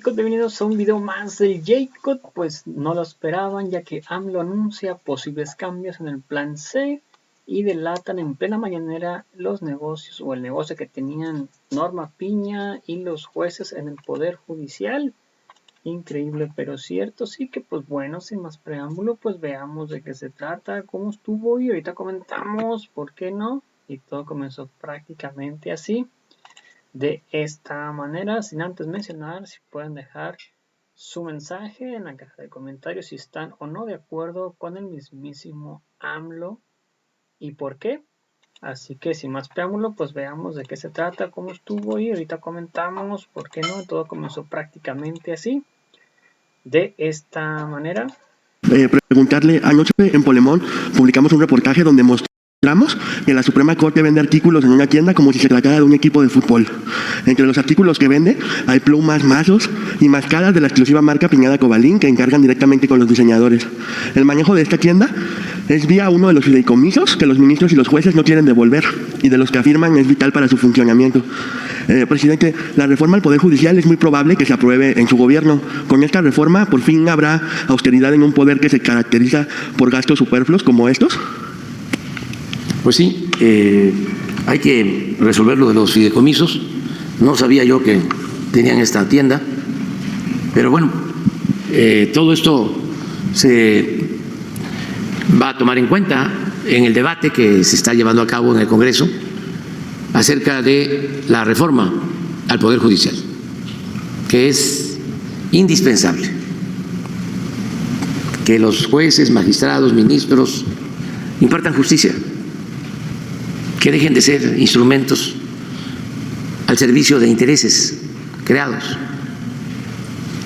Bienvenidos a un video más del Jacob. Pues no lo esperaban, ya que AMLO anuncia posibles cambios en el plan C y delatan en plena mañanera los negocios o el negocio que tenían Norma Piña y los jueces en el Poder Judicial. Increíble pero cierto. Sí que pues bueno, sin más preámbulo, pues veamos de qué se trata, cómo estuvo y ahorita comentamos por qué no. Y todo comenzó prácticamente así. De esta manera, sin antes mencionar, si pueden dejar su mensaje en la caja de comentarios si están o no de acuerdo con el mismísimo AMLO y por qué. Así que sin más preámbulo, pues veamos de qué se trata, cómo estuvo y ahorita comentamos por qué no. Todo comenzó prácticamente así, de esta manera. Preguntarle, anoche en Polemón publicamos un reportaje donde mostramos que la Suprema Corte vende artículos en una tienda como si se tratara de un equipo de fútbol. Entre los artículos que vende hay plumas, mazos y máscaras de la exclusiva marca Piñada Cobalín que encargan directamente con los diseñadores. El manejo de esta tienda es vía uno de los fideicomisos que los ministros y los jueces no quieren devolver y de los que afirman es vital para su funcionamiento. Presidente, la reforma al Poder Judicial es muy probable que se apruebe en su gobierno. Con esta reforma, por fin habrá austeridad en un poder que se caracteriza por gastos superfluos como estos. Pues sí, hay que resolver lo de los fideicomisos. No sabía yo que tenían esta tienda, pero bueno, todo esto se va a tomar en cuenta en el debate que se está llevando a cabo en el Congreso acerca de la reforma al Poder Judicial, que es indispensable que los jueces, magistrados, ministros impartan justicia, que dejen de ser instrumentos al servicio de intereses creados.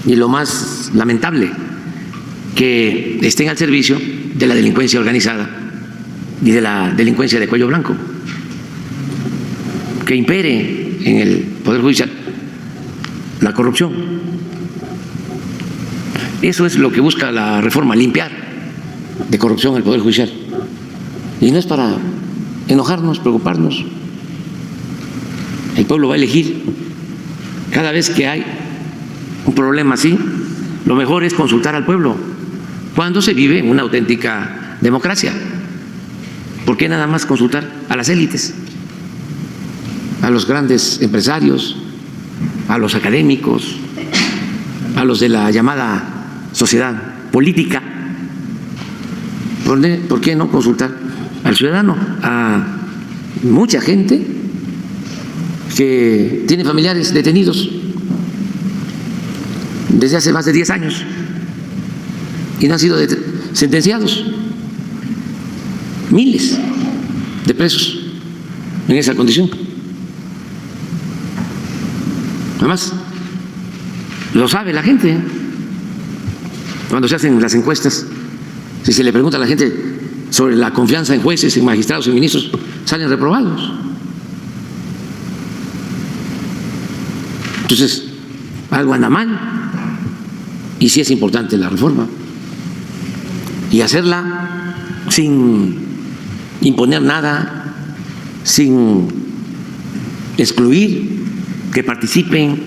Y lo más lamentable, que estén al servicio de la delincuencia organizada y de la delincuencia de cuello blanco, que impere en el Poder Judicial la corrupción. Eso es lo que busca la reforma, limpiar de corrupción el Poder Judicial. Y no es para enojarnos, preocuparnos. El pueblo va a elegir. Cada vez que hay un problema así, lo mejor es consultar al pueblo cuando se vive una auténtica democracia. ¿Por qué nada más consultar a las élites, a los grandes empresarios, a los académicos, a los de la llamada sociedad política? ¿Por qué no consultar al ciudadano, a mucha gente que tiene familiares detenidos desde hace más de 10 años y no han sido sentenciados? Miles de presos en esa condición. Además, lo sabe la gente. Cuando se hacen las encuestas, si se le pregunta a la gente sobre la confianza en jueces, en magistrados, en ministros, salen reprobados. Entonces, algo anda mal. Y sí es importante la reforma. Y hacerla sin imponer nada, sin excluir, que participen,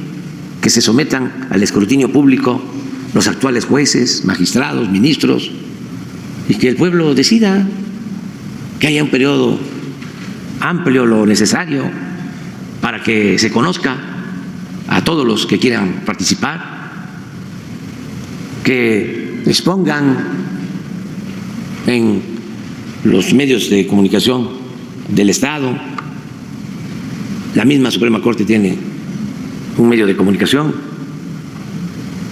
que se sometan al escrutinio público los actuales jueces, magistrados, ministros, y que el pueblo decida, que haya un periodo amplio, lo necesario, para que se conozca a todos los que quieran participar, que expongan en los medios de comunicación del Estado. La misma Suprema Corte tiene un medio de comunicación,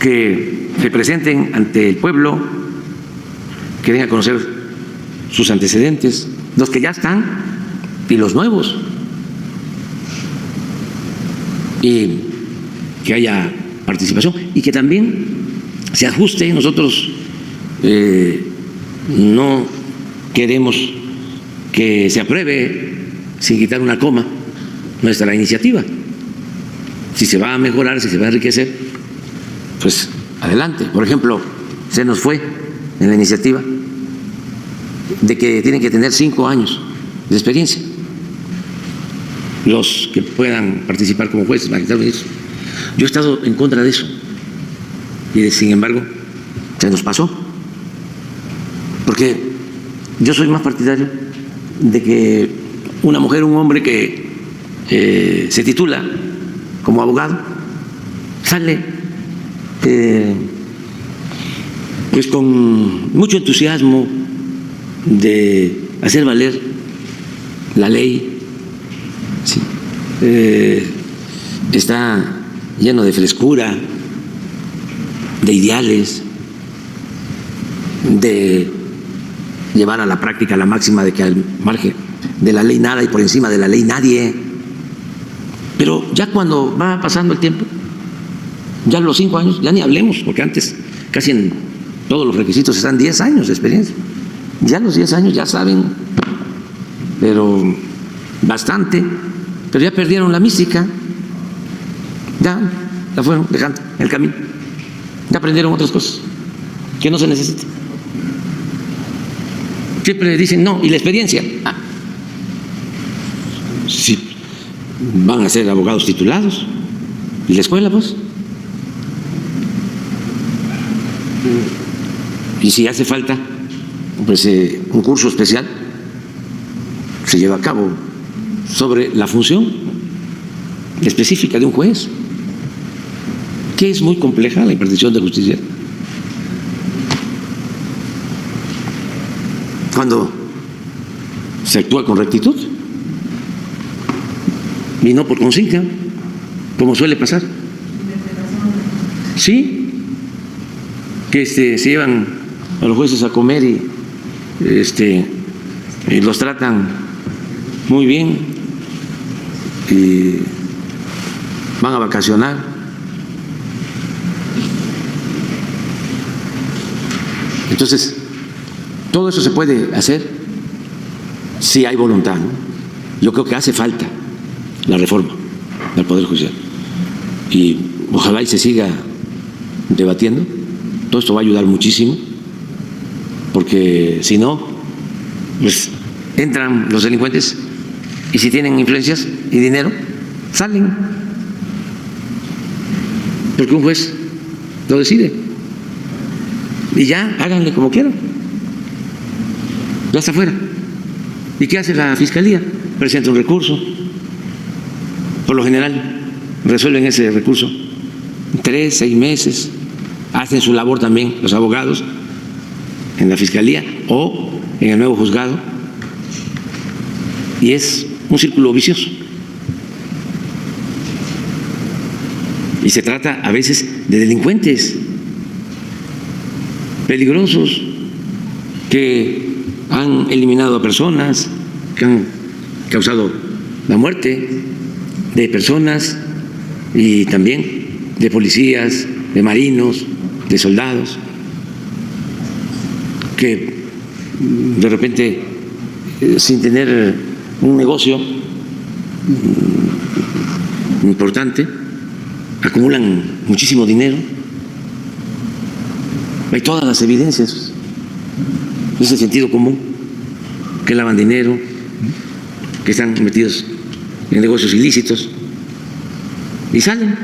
que se presenten ante el pueblo, que den a conocer sus antecedentes, los que ya están y los nuevos, y que haya participación y que también se ajuste. Nosotros no queremos que se apruebe sin quitar una coma nuestra iniciativa. Si se va a mejorar, si se va a enriquecer, pues adelante. Por ejemplo, se nos fue en la iniciativa de que tienen que tener 5 años de experiencia los que puedan participar como jueces, magistrados, ministros. Yo he estado en contra de eso, y sin embargo se nos pasó, porque yo soy más partidario de que una mujer o un hombre que se titula como abogado sale pues con mucho entusiasmo de hacer valer la ley, ¿sí? Está lleno de frescura, de ideales, de llevar a la práctica la máxima de que al margen de la ley nada y por encima de la ley nadie. Pero ya cuando va pasando el tiempo, ya a los 5 años, ya ni hablemos, porque antes casi en todos los requisitos están 10 años de experiencia. Ya a los 10 años ya saben, pero bastante, pero ya perdieron la mística, ya la fueron dejando en el camino, ya aprendieron otras cosas que no se necesitan. Siempre dicen no, y la experiencia. Si van a ser abogados titulados, ¿y la escuela pues? Y si hace falta pues un curso especial, se lleva a cabo sobre la función específica de un juez, que es muy compleja la impartición de justicia. Cuando se actúa con rectitud y no por consigna, como suele pasar. Sí, que se llevan a los jueces a comer y los tratan muy bien y van a vacacionar. Entonces, todo eso se puede hacer si hay voluntad, ¿no? Yo creo que hace falta la reforma del Poder Judicial y ojalá y se siga debatiendo. Todo esto va a ayudar muchísimo, porque si no, pues entran los delincuentes y si tienen influencias y dinero, salen, porque un juez lo decide y ya háganle como quieran, ya está afuera. ¿Y qué hace la Fiscalía? Presenta un recurso, por lo general resuelven ese recurso en 3, 6 meses, hacen su labor también los abogados en la Fiscalía o en el nuevo juzgado, y es un círculo vicioso. Y se trata a veces de delincuentes peligrosos que han eliminado a personas, que han causado la muerte de personas y también de policías, de marinos, de soldados, que de repente, sin tener un negocio importante, acumulan muchísimo dinero. Hay todas las evidencias, es el sentido común, que lavan dinero, que están metidos en negocios ilícitos y salen.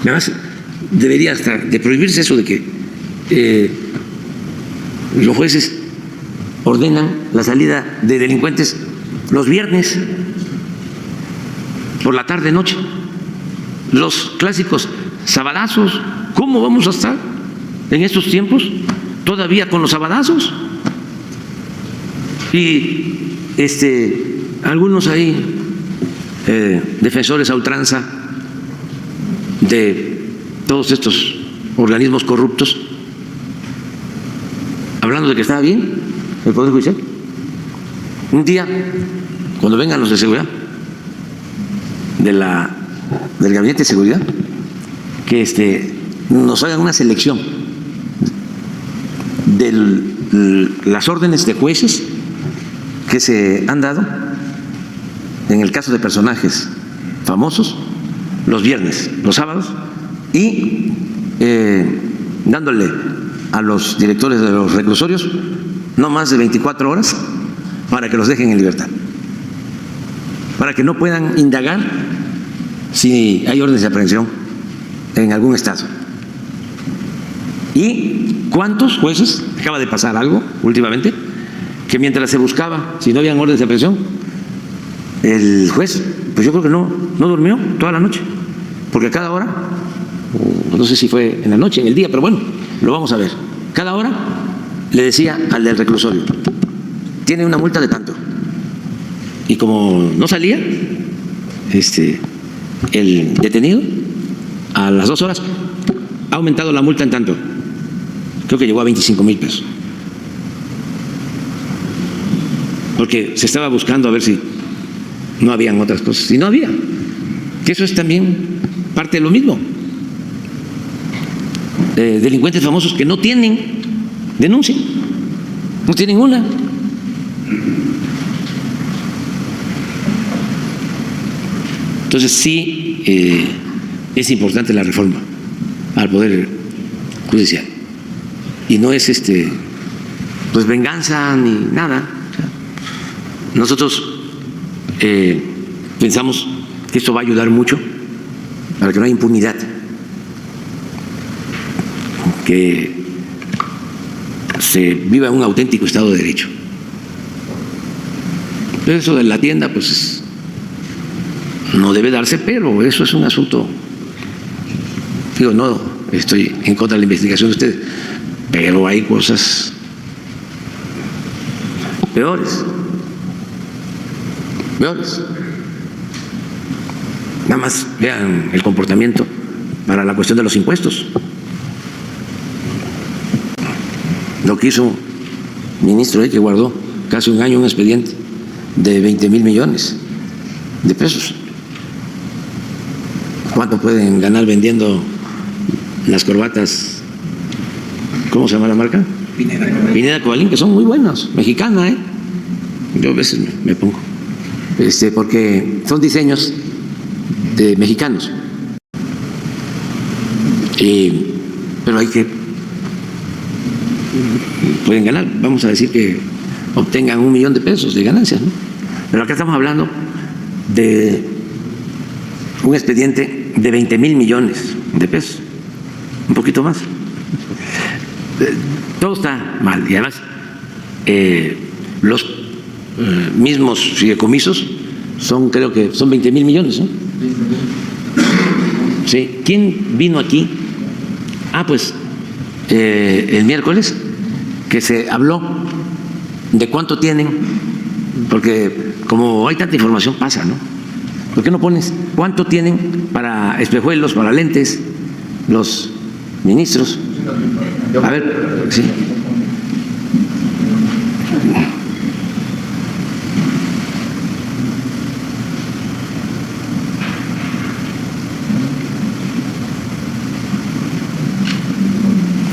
Además, debería hasta de prohibirse eso de que los jueces ordenan la salida de delincuentes los viernes por la tarde noche, los clásicos sabadazos. ¿Cómo vamos a estar en estos tiempos todavía con los sabadazos? Y algunos ahí defensores a ultranza de todos estos organismos corruptos, hablando de que estaba bien el Poder Judicial. Un día, cuando vengan los de seguridad del Gabinete de Seguridad, que nos hagan una selección de las órdenes de jueces que se han dado en el caso de personajes famosos los viernes, los sábados, y dándole a los directores de los reclusorios no más de 24 horas para que los dejen en libertad, para que no puedan indagar si hay órdenes de aprehensión en algún estado. ¿Y cuántos jueces? Acaba de pasar algo últimamente, que mientras se buscaba, si no habían órdenes de aprehensión, el juez, pues yo creo que no durmió toda la noche, porque a cada hora, no sé si fue en la noche, en el día, pero bueno, lo vamos a ver. Cada hora le decía al del reclusorio, tiene una multa de tanto. Y como no salía, el detenido, a las 2 horas, ha aumentado la multa en tanto. Creo que llegó a 25,000 pesos. Porque se estaba buscando a ver si no habían otras cosas. Y no había. Que eso es también parte de lo mismo. Delincuentes famosos que no tienen denuncia. No tienen una. Entonces sí es importante la reforma al Poder Judicial. Y no es pues venganza ni nada. Nosotros pensamos que esto va a ayudar mucho para que no haya impunidad, que se viva un auténtico Estado de Derecho. Eso de la tienda, pues no debe darse, pero eso es un asunto, digo, no estoy en contra de la investigación de ustedes, pero hay cosas peores. Nada más vean el comportamiento para la cuestión de los impuestos. Lo que hizo el ministro que guardó casi un año un expediente de 20,000 millones de pesos. ¿Cuánto pueden ganar vendiendo las corbatas? ¿Cómo se llama la marca? Pineda Cobalín, que son muy buenas, mexicana, Yo a veces me pongo, porque son diseños de mexicanos. Pero hay que, pueden ganar, vamos a decir que obtengan 1 millón de pesos de ganancias, ¿no? Pero acá estamos hablando de un expediente de 20,000 millones de pesos, un poquito más. Todo está mal y además los mismos fideicomisos son, creo que son 20,000 millones, ¿no? Sí. ¿Quién vino aquí? Pues el miércoles, que se habló de cuánto tienen, porque como hay tanta información pasa, ¿no? ¿Por qué no pones cuánto tienen para espejuelos, para lentes, los ministros? A ver, sí.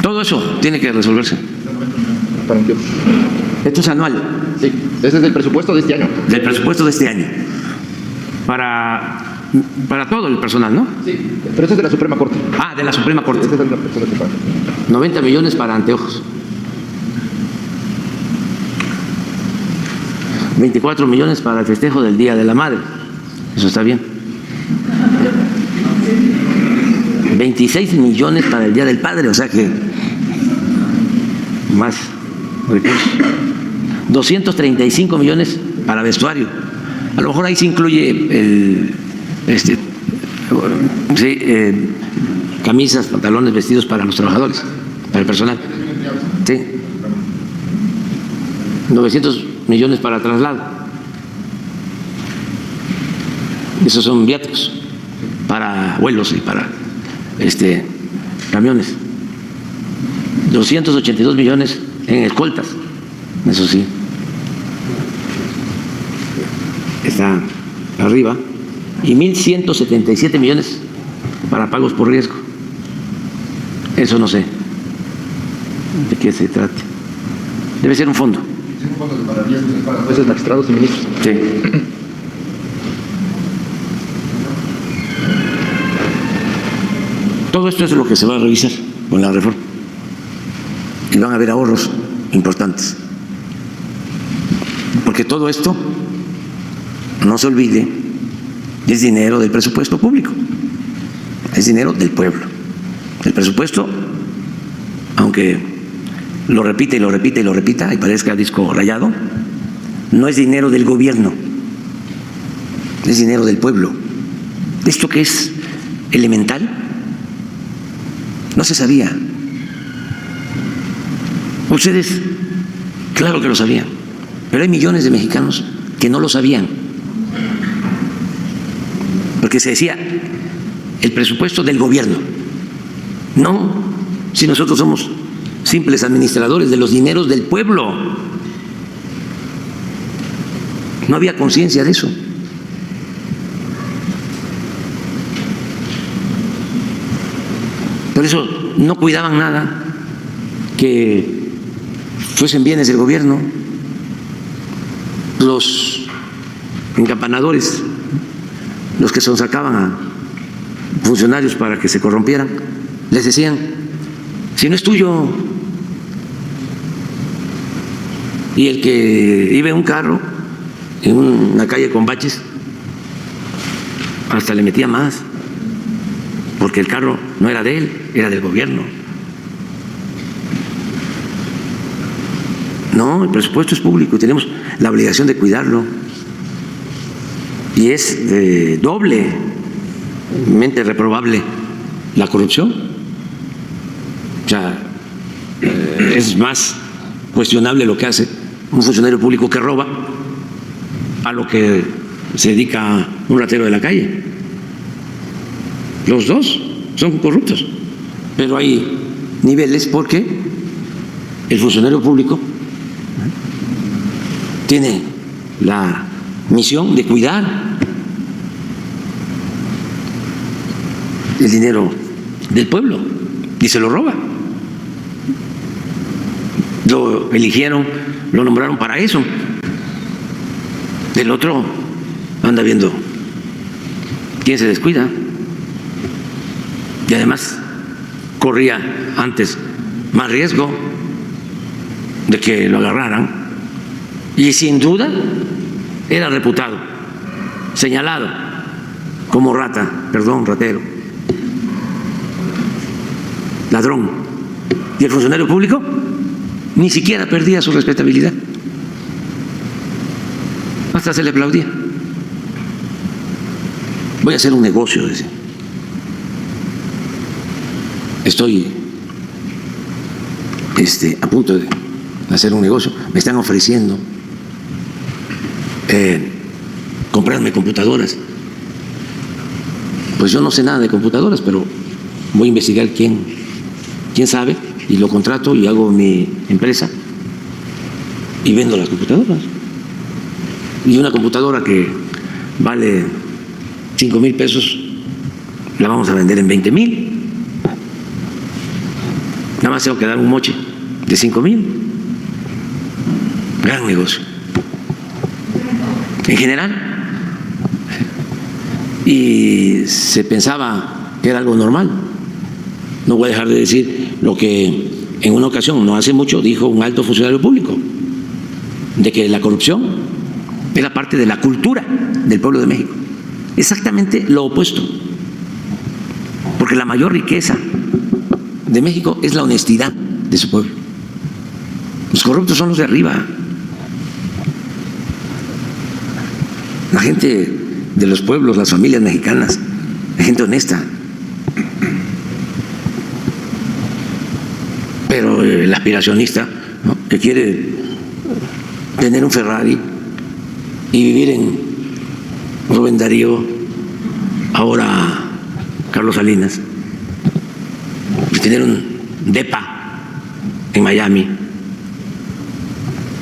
Todo eso tiene que resolverse. ¿Para qué? Esto es anual. Sí, ese es el presupuesto de este año. Del presupuesto de este año. Para todo el personal, ¿no? Sí, pero ese es de la Suprema Corte. De la Suprema Corte. Ese es de la persona que paga. 90 millones para anteojos. 24 millones para el festejo del Día de la Madre. Eso está bien. 26 millones para el Día del Padre, o sea que más recursos. 235 millones para vestuario. A lo mejor ahí se incluye camisas, pantalones, vestidos para los trabajadores, para el personal. Sí. 900 millones para traslado. Esos son viáticos para vuelos y para camiones. 282 millones en escoltas. Eso sí. Está arriba. Y 1.177 millones para pagos por riesgo. Eso no sé de qué se trate. Debe ser un fondo. Sí, un fondo para riesgos para jueces, magistrados y ministros. Sí. Todo esto es lo que se va a revisar con la reforma. Y van a haber ahorros importantes. Porque todo esto, no se olvide, es dinero del presupuesto público. Es dinero del pueblo. El presupuesto aunque lo repite y lo repite y lo repita y parezca disco rayado, no es dinero del gobierno, es dinero del pueblo. Esto que es elemental no se sabía. Ustedes, claro que lo sabían, pero hay millones de mexicanos que no lo sabían, porque se decía el presupuesto del gobierno. No, si nosotros somos simples administradores de los dineros del pueblo. No había conciencia de eso. Por eso no cuidaban nada que fuesen bienes del gobierno. Los encampanadores, los que sonsacaban a funcionarios para que se corrompieran, les decían: si no es tuyo. Y el que iba en un carro, en una calle con baches, hasta le metía más, porque el carro no era de él, era del gobierno. No, el presupuesto es público y tenemos la obligación de cuidarlo. Y es doblemente reprobable la corrupción. O sea, es más cuestionable lo que hace un funcionario público que roba a lo que se dedica un ratero de la calle. Los dos son corruptos, pero hay niveles porque el funcionario público tiene la misión de cuidar el dinero del pueblo y se lo roba. Lo eligieron, lo nombraron para eso. El otro anda viendo quién se descuida. Y además corría antes más riesgo de que lo agarraran. Y sin duda era reputado, señalado como ratero, ladrón. Y el funcionario público ni siquiera perdía su respetabilidad. Hasta se le aplaudía. Voy a hacer un negocio, decía. Estoy a punto de hacer un negocio. Me están ofreciendo comprarme computadoras. Pues yo no sé nada de computadoras, pero voy a investigar quién sabe y lo contrato y hago mi empresa y vendo las computadoras. Y una computadora que vale 5,000 pesos la vamos a vender en 20,000. Nada más tengo que dar un moche de 5,000. Gran negocio. En general. Y se pensaba que era algo normal. No voy a dejar de decir lo que en una ocasión, no hace mucho, dijo un alto funcionario público, de que la corrupción era parte de la cultura del pueblo de México. Exactamente lo opuesto. Porque la mayor riqueza de México es la honestidad de su pueblo. Los corruptos son los de arriba. La gente de los pueblos, las familias mexicanas, la gente honesta. Pero el aspiracionista, ¿no?, que quiere tener un Ferrari y vivir en Rubén Darío, ahora Carlos Salinas, y tener un depa en Miami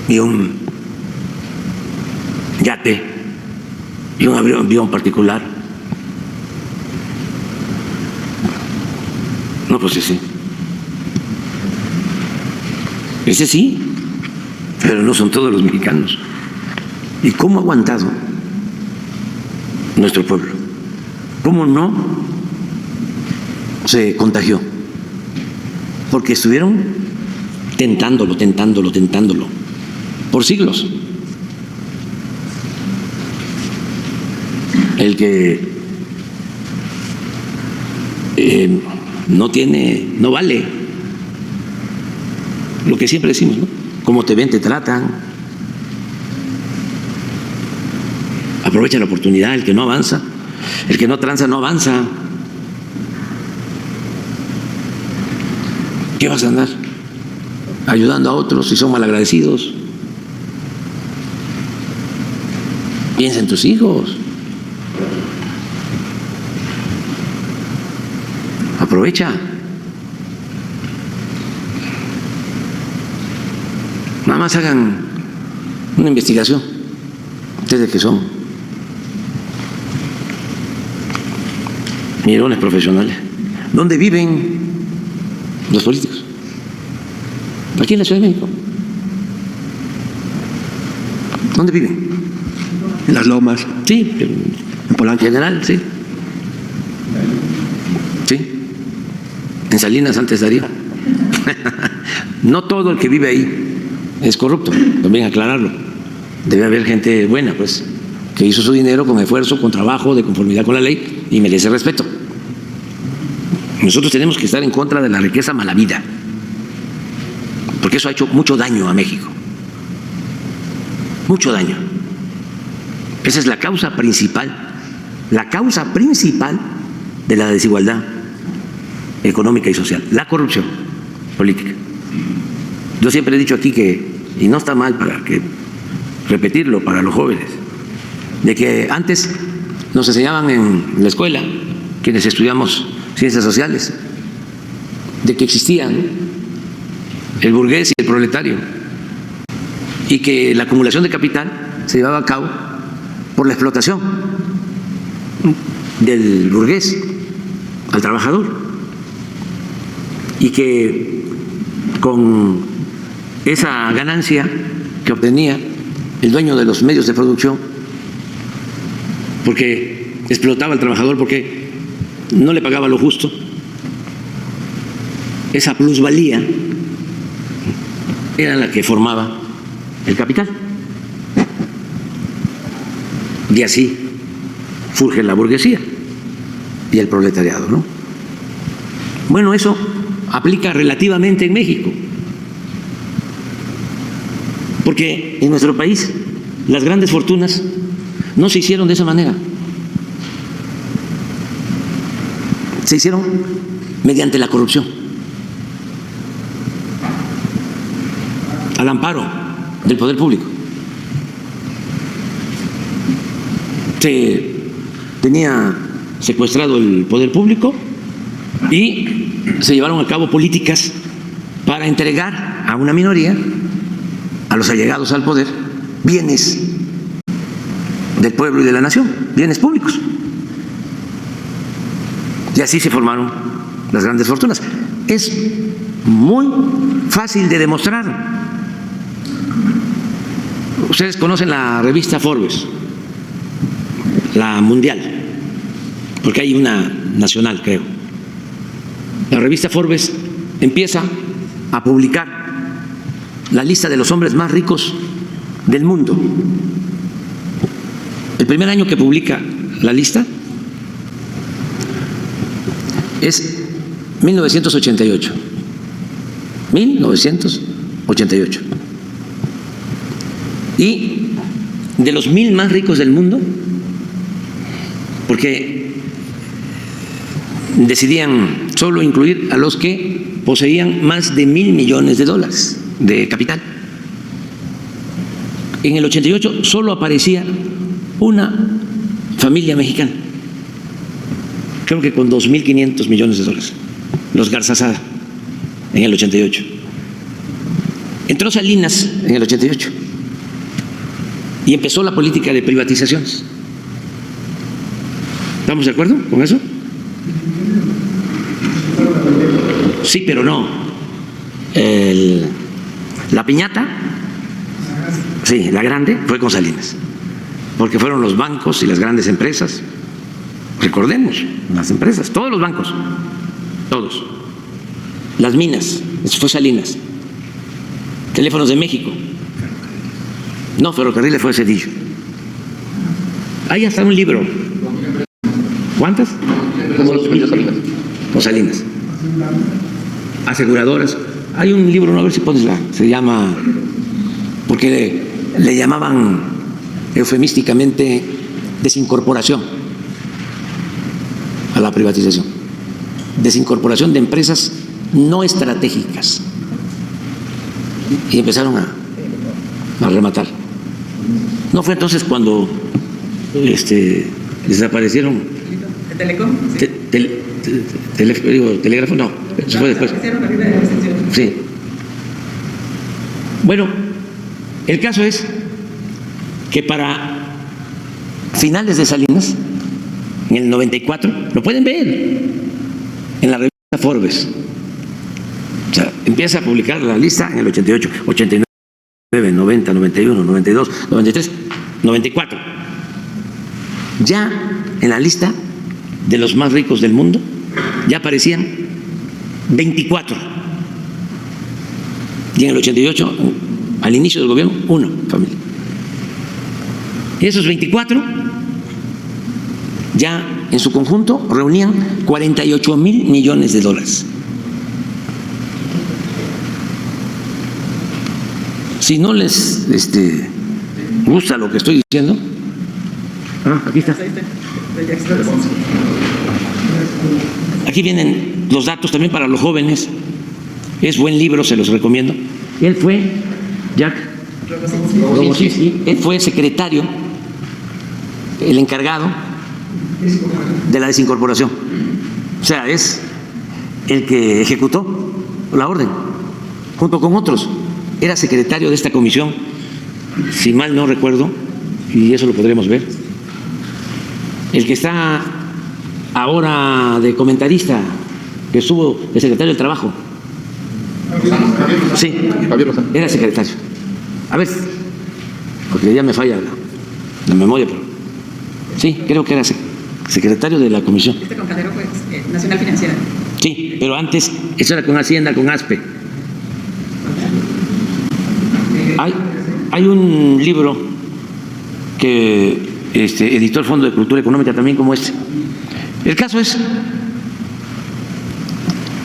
y un yate y un avión particular. No, pues sí. Ese sí, pero no son todos los mexicanos. ¿Y cómo ha aguantado nuestro pueblo? ¿Cómo no se contagió? Porque estuvieron tentándolo por siglos. El que no vale. lo que siempre decimos, ¿no? Como te ven, te tratan. Aprovecha la oportunidad, el que no avanza, el que no tranza, no avanza. ¿Qué vas a andar ayudando a otros si son malagradecidos? Piensa en tus hijos. Aprovecha. Nada más hagan una investigación, ustedes que son mirones profesionales. ¿Dónde viven los políticos? Aquí en la Ciudad de México. ¿Dónde viven? En Las Lomas. Sí, En Polanco. en general, sí. Sí. En Salinas antes Darío. No todo el que vive ahí es corrupto, también aclararlo. Debe haber gente buena, pues, que hizo su dinero con esfuerzo, con trabajo, de conformidad con la ley y merece respeto. Nosotros tenemos que estar en contra de la riqueza malavida, porque eso ha hecho mucho daño a México. Mucho daño. Esa es la causa principal de la desigualdad económica y social, la corrupción política. Yo siempre he dicho aquí que, y no está mal para que repetirlo para los jóvenes, de que antes nos enseñaban en la escuela, quienes estudiamos ciencias sociales, de que existían el burgués y el proletario, y que la acumulación de capital se llevaba a cabo por la explotación del burgués al trabajador, y que con esa ganancia que obtenía el dueño de los medios de producción, porque explotaba al trabajador, porque no le pagaba lo justo, esa plusvalía era la que formaba el capital. Y así surge la burguesía y el proletariado, ¿no? Bueno, eso aplica relativamente en México, porque en nuestro país las grandes fortunas no se hicieron de esa manera. Se hicieron mediante la corrupción, al amparo del poder público. Se tenía secuestrado el poder público y se llevaron a cabo políticas para entregar a una minoría, a los allegados al poder, bienes del pueblo y de la nación, bienes públicos. Y así se formaron las grandes fortunas. Es muy fácil de demostrar. Ustedes conocen la revista Forbes, la mundial, porque hay una nacional, creo. La revista Forbes empieza a publicar la lista de los hombres más ricos del mundo. El primer año que publica la lista es 1988. 1988. Y de los 1000 más ricos del mundo, porque decidían solo incluir a los que poseían más de $1,000 millones de capital. En el 88 solo aparecía una familia mexicana, creo que con $2,500 millones, los Garzazada, en el 88. Entró Salinas en el 88 y empezó la política de privatizaciones. ¿Estamos de acuerdo con eso? Sí, pero no. La piñata, sí, la grande, fue con Salinas, porque fueron los bancos y las grandes empresas. Recordemos, las empresas, todos los bancos, todos. Las minas, eso fue Salinas. Teléfonos de México. No, ferrocarriles fue Cedillo. Ahí está un libro. ¿Cuántas? ¿Cómo los vendió Salinas? Con Salinas. Aseguradoras. Hay un libro, no, a ver si pones se llama, porque le llamaban eufemísticamente desincorporación a la privatización, desincorporación de empresas no estratégicas, y empezaron a rematar. ¿No fue entonces cuando desaparecieron? ¿Telecom? Telégrafo, no, eso fue después. Sí. Bueno, el caso es que para finales de Salinas, en el 94, lo pueden ver en la revista Forbes. O sea, empieza a publicar la lista en el 88, 89, 90, 91, 92, 93, 94. Ya en la lista de los más ricos del mundo ya aparecían 24. Y en el 88, al inicio del gobierno, 1 familia. Y esos 24 ya en su conjunto reunían 48,000 millones de dólares. Si no les gusta lo que estoy diciendo, aquí está. Aquí vienen los datos también para los jóvenes. Es buen libro, se los recomiendo. Él fue, Jack Rogozinski, él fue secretario, el encargado de la desincorporación. O sea, es el que ejecutó la orden, junto con otros. Era secretario de esta comisión, si mal no recuerdo, y eso lo podremos ver. El que está ahora de comentarista, que estuvo de secretario del Trabajo. Sí, Javier Lozano. era secretario. A ver, porque ya me falla la memoria, pero sí, creo que era secretario de la comisión. Con Calderón fue Nacional Financiera. Sí, pero antes, eso era con Hacienda, con ASPE. Hay un libro que editó el Fondo de Cultura Económica también como este. El caso es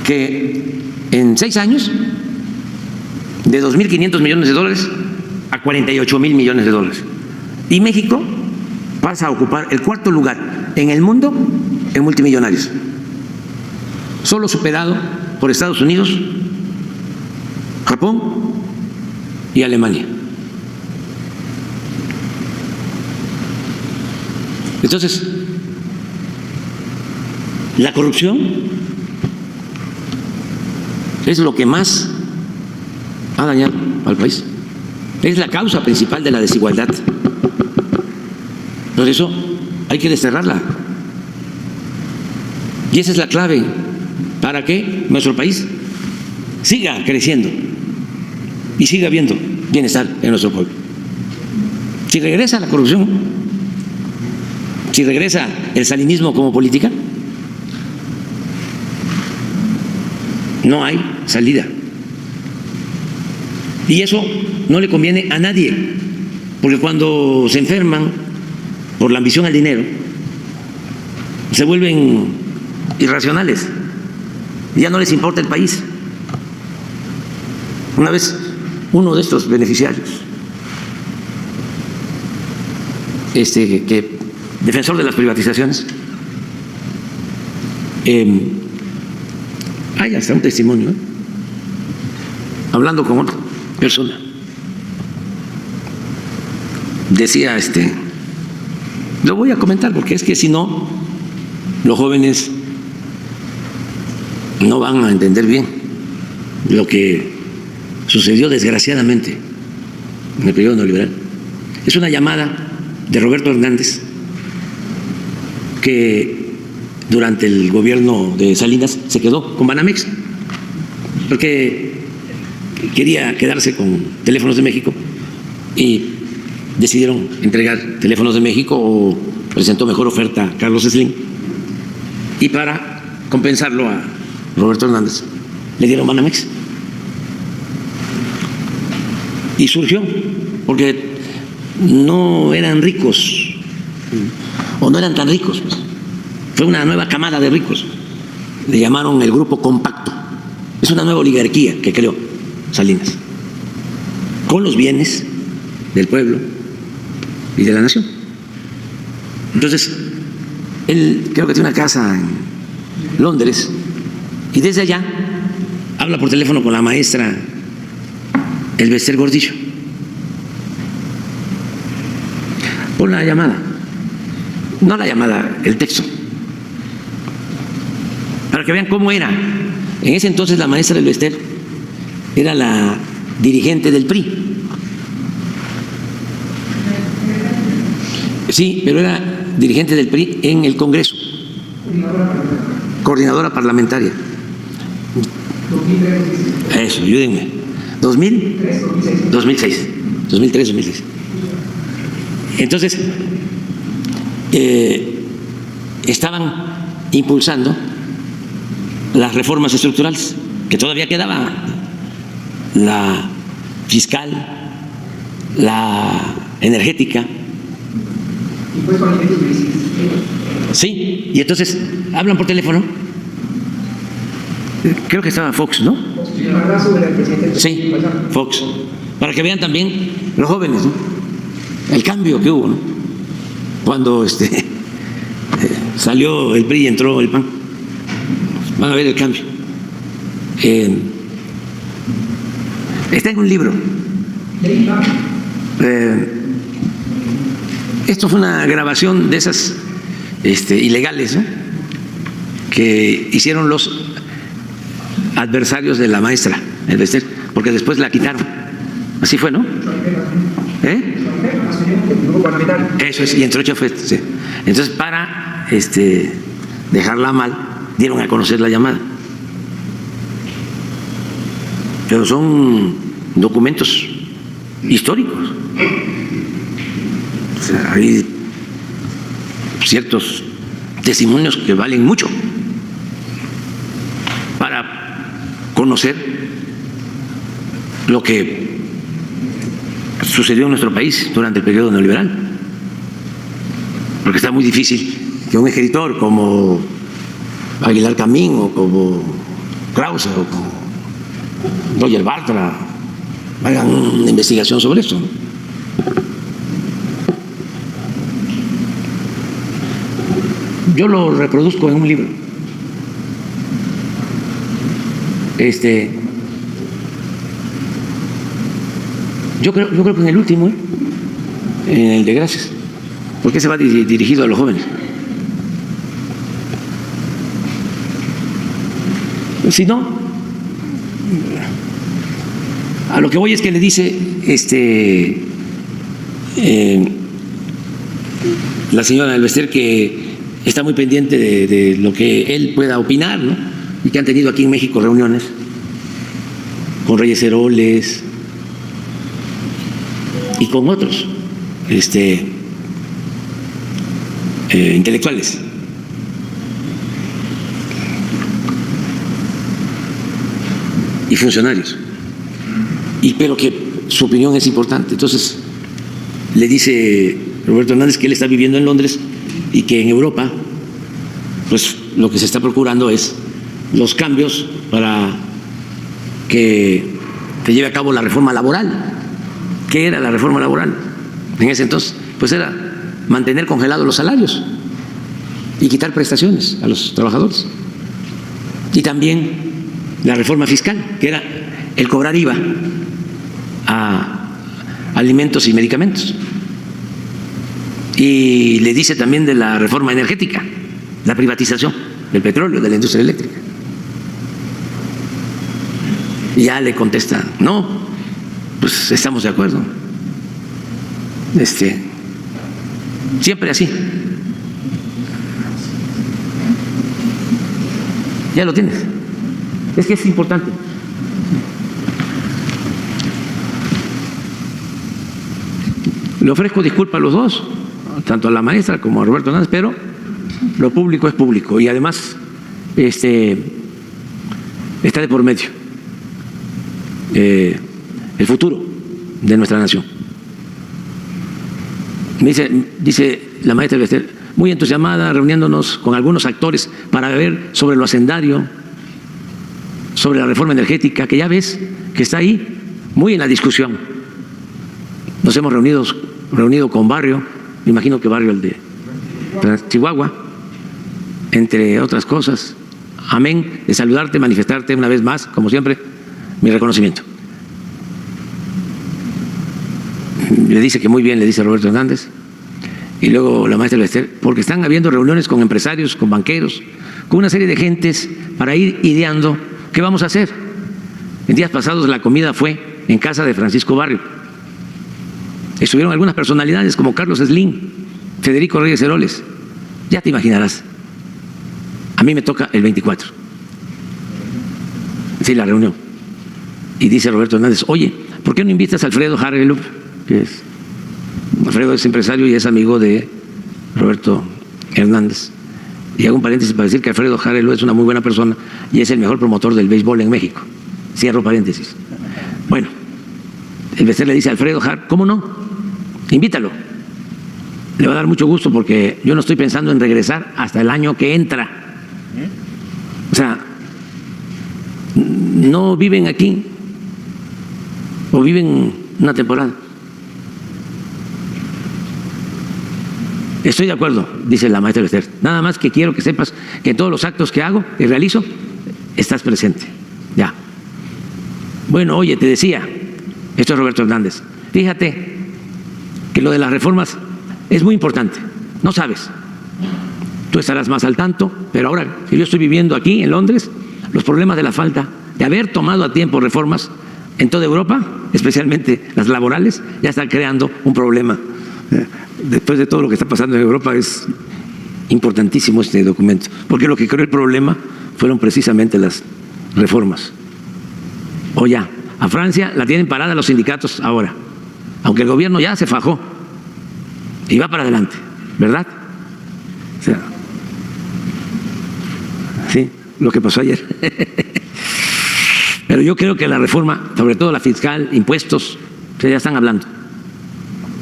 que en 6 años, de 2.500 millones de dólares a 48,000 millones de dólares. Y México pasa a ocupar el 4º lugar en el mundo en multimillonarios, solo superado por Estados Unidos, Japón y Alemania. Entonces, la corrupción es lo que más ha dañado al país. Es la causa principal de la desigualdad. Por eso hay que desterrarla. Y esa es la clave para que nuestro país siga creciendo y siga habiendo bienestar en nuestro pueblo. Si regresa la corrupción, si regresa el salinismo como política, no hay salida. Y eso no le conviene a nadie, porque cuando se enferman por la ambición al dinero, se vuelven irracionales y ya no les importa el país. Una vez uno de estos beneficiarios, que defensor de las privatizaciones, hay hasta un testimonio, hablando con otra persona, decía, lo voy a comentar porque es que si no, los jóvenes no van a entender bien lo que sucedió desgraciadamente en el periodo neoliberal. Es una llamada de Roberto Hernández, que durante el gobierno de Salinas se quedó con Banamex porque quería quedarse con Teléfonos de México y decidieron entregar Teléfonos de México, o presentó mejor oferta Carlos Slim, y para compensarlo a Roberto Hernández le dieron Banamex. Y surgió porque no eran ricos, o no eran tan ricos, pues. Fue una nueva camada de ricos, le llamaron el Grupo Compacto, Es una nueva oligarquía que creó Salinas, con los bienes del pueblo y de la nación. Entonces, él creo que tiene una casa en Londres y desde allá habla por teléfono con la maestra Elvester Gordillo. Pon la llamada, no la llamada, el texto, para que vean cómo era. En ese entonces la maestra Elvester era la dirigente del PRI. Sí, pero era dirigente del PRI en el Congreso. Coordinadora parlamentaria. Eso, ayúdenme. 2006. 2006. Entonces, estaban impulsando las reformas estructurales, que todavía quedaba la fiscal, la energética. Sí, y entonces hablan por teléfono. Creo que estaba Fox, ¿no? Sí, Fox. Para que vean también los jóvenes, ¿no? El cambio que hubo, ¿no? Cuando salió el PRI y entró el PAN. Van a ver el cambio. Está en un libro. Esto fue una grabación de esas ilegales, ¿no?, que hicieron los adversarios de la maestra Elvester, porque después la quitaron. Así fue, ¿no? Eso es, y entró Chafet, sí. Entonces, para dejarla mal, dieron a conocer la llamada. Pero son documentos históricos. O sea, hay ciertos testimonios que valen mucho para conocer lo que sucedió en nuestro país durante el periodo neoliberal. Porque está muy difícil que un escritor como Aguilar Camín o como Krause o como Roger Bartra hagan una investigación sobre esto. Yo lo reproduzco en un libro. Yo creo que en el último, en el de Gracias, porque se va dirigido a los jóvenes. Si no, a lo que voy es que le dice la señora Elvester que está muy pendiente de lo que él pueda opinar, ¿no? Y que han tenido aquí en México reuniones con Reyes Heroles y con otros intelectuales. Y funcionarios. Pero que su opinión es importante. Entonces, le dice Roberto Hernández que él está viviendo en Londres y que en Europa, pues lo que se está procurando es los cambios para que se lleve a cabo la reforma laboral. ¿Qué era la reforma laboral en ese entonces? Pues era mantener congelados los salarios y quitar prestaciones a los trabajadores. Y también la reforma fiscal, que era el cobrar IVA a alimentos y medicamentos. Y le dice también de la reforma energética, la privatización del petróleo, de la industria eléctrica. Y ya le contesta, no, pues estamos de acuerdo. Siempre así. Ya lo tienes. Es que es importante. Le ofrezco disculpas a los dos, tanto a la maestra como a Roberto Hernández, pero lo público es público y además está de por medio el futuro de nuestra nación. Dice la maestra Elvester, muy entusiasmada, reuniéndonos con algunos actores para ver sobre lo hacendario, sobre la reforma energética, que ya ves que está ahí muy en la discusión. Nos hemos reunido con Barrio, me imagino que Barrio el de Chihuahua, entre otras cosas. Amén de saludarte, manifestarte una vez más, como siempre, mi reconocimiento. Le dice que muy bien, le dice Roberto Hernández. Y luego la maestra Bester, porque están habiendo reuniones con empresarios, con banqueros, con una serie de gentes para ir ideando qué vamos a hacer. En días pasados la comida fue en casa de Francisco Barrio. Estuvieron algunas personalidades como Carlos Slim, Federico Reyes Heroles. Ya te imaginarás. A mí me toca el 24. Sí, la reunión. Y dice Roberto Hernández, oye, ¿por qué no invitas a Alfredo Hargelup? Alfredo es empresario y es amigo de Roberto Hernández. Y hago un paréntesis para decir que Alfredo Hargelup es una muy buena persona y es el mejor promotor del béisbol en México. Cierro paréntesis. Bueno, el Bester le dice a Alfredo Hargelup, ¿cómo no? Invítalo. Le va a dar mucho gusto porque yo no estoy pensando en regresar hasta el año que entra. O sea, no viven aquí o viven una temporada. Estoy de acuerdo, dice la maestra Bester. Nada más que quiero que sepas que en todos los actos que hago y realizo, estás presente. Ya. Bueno, oye, te decía, esto es Roberto Hernández. Fíjate que lo de las reformas es muy importante. No sabes. Tú estarás más al tanto, pero ahora que yo estoy viviendo aquí en Londres, los problemas de la falta de haber tomado a tiempo reformas en toda Europa, especialmente las laborales, ya están creando un problema. Después de todo lo que está pasando en Europa es importantísimo este documento, porque lo que creó el problema fueron precisamente las reformas. O ya, a Francia la tienen parada los sindicatos ahora, aunque el gobierno ya se fajó y va para adelante, ¿verdad? O sea, sí, lo que pasó ayer. Pero yo creo que la reforma, sobre todo la fiscal, impuestos, ya están hablando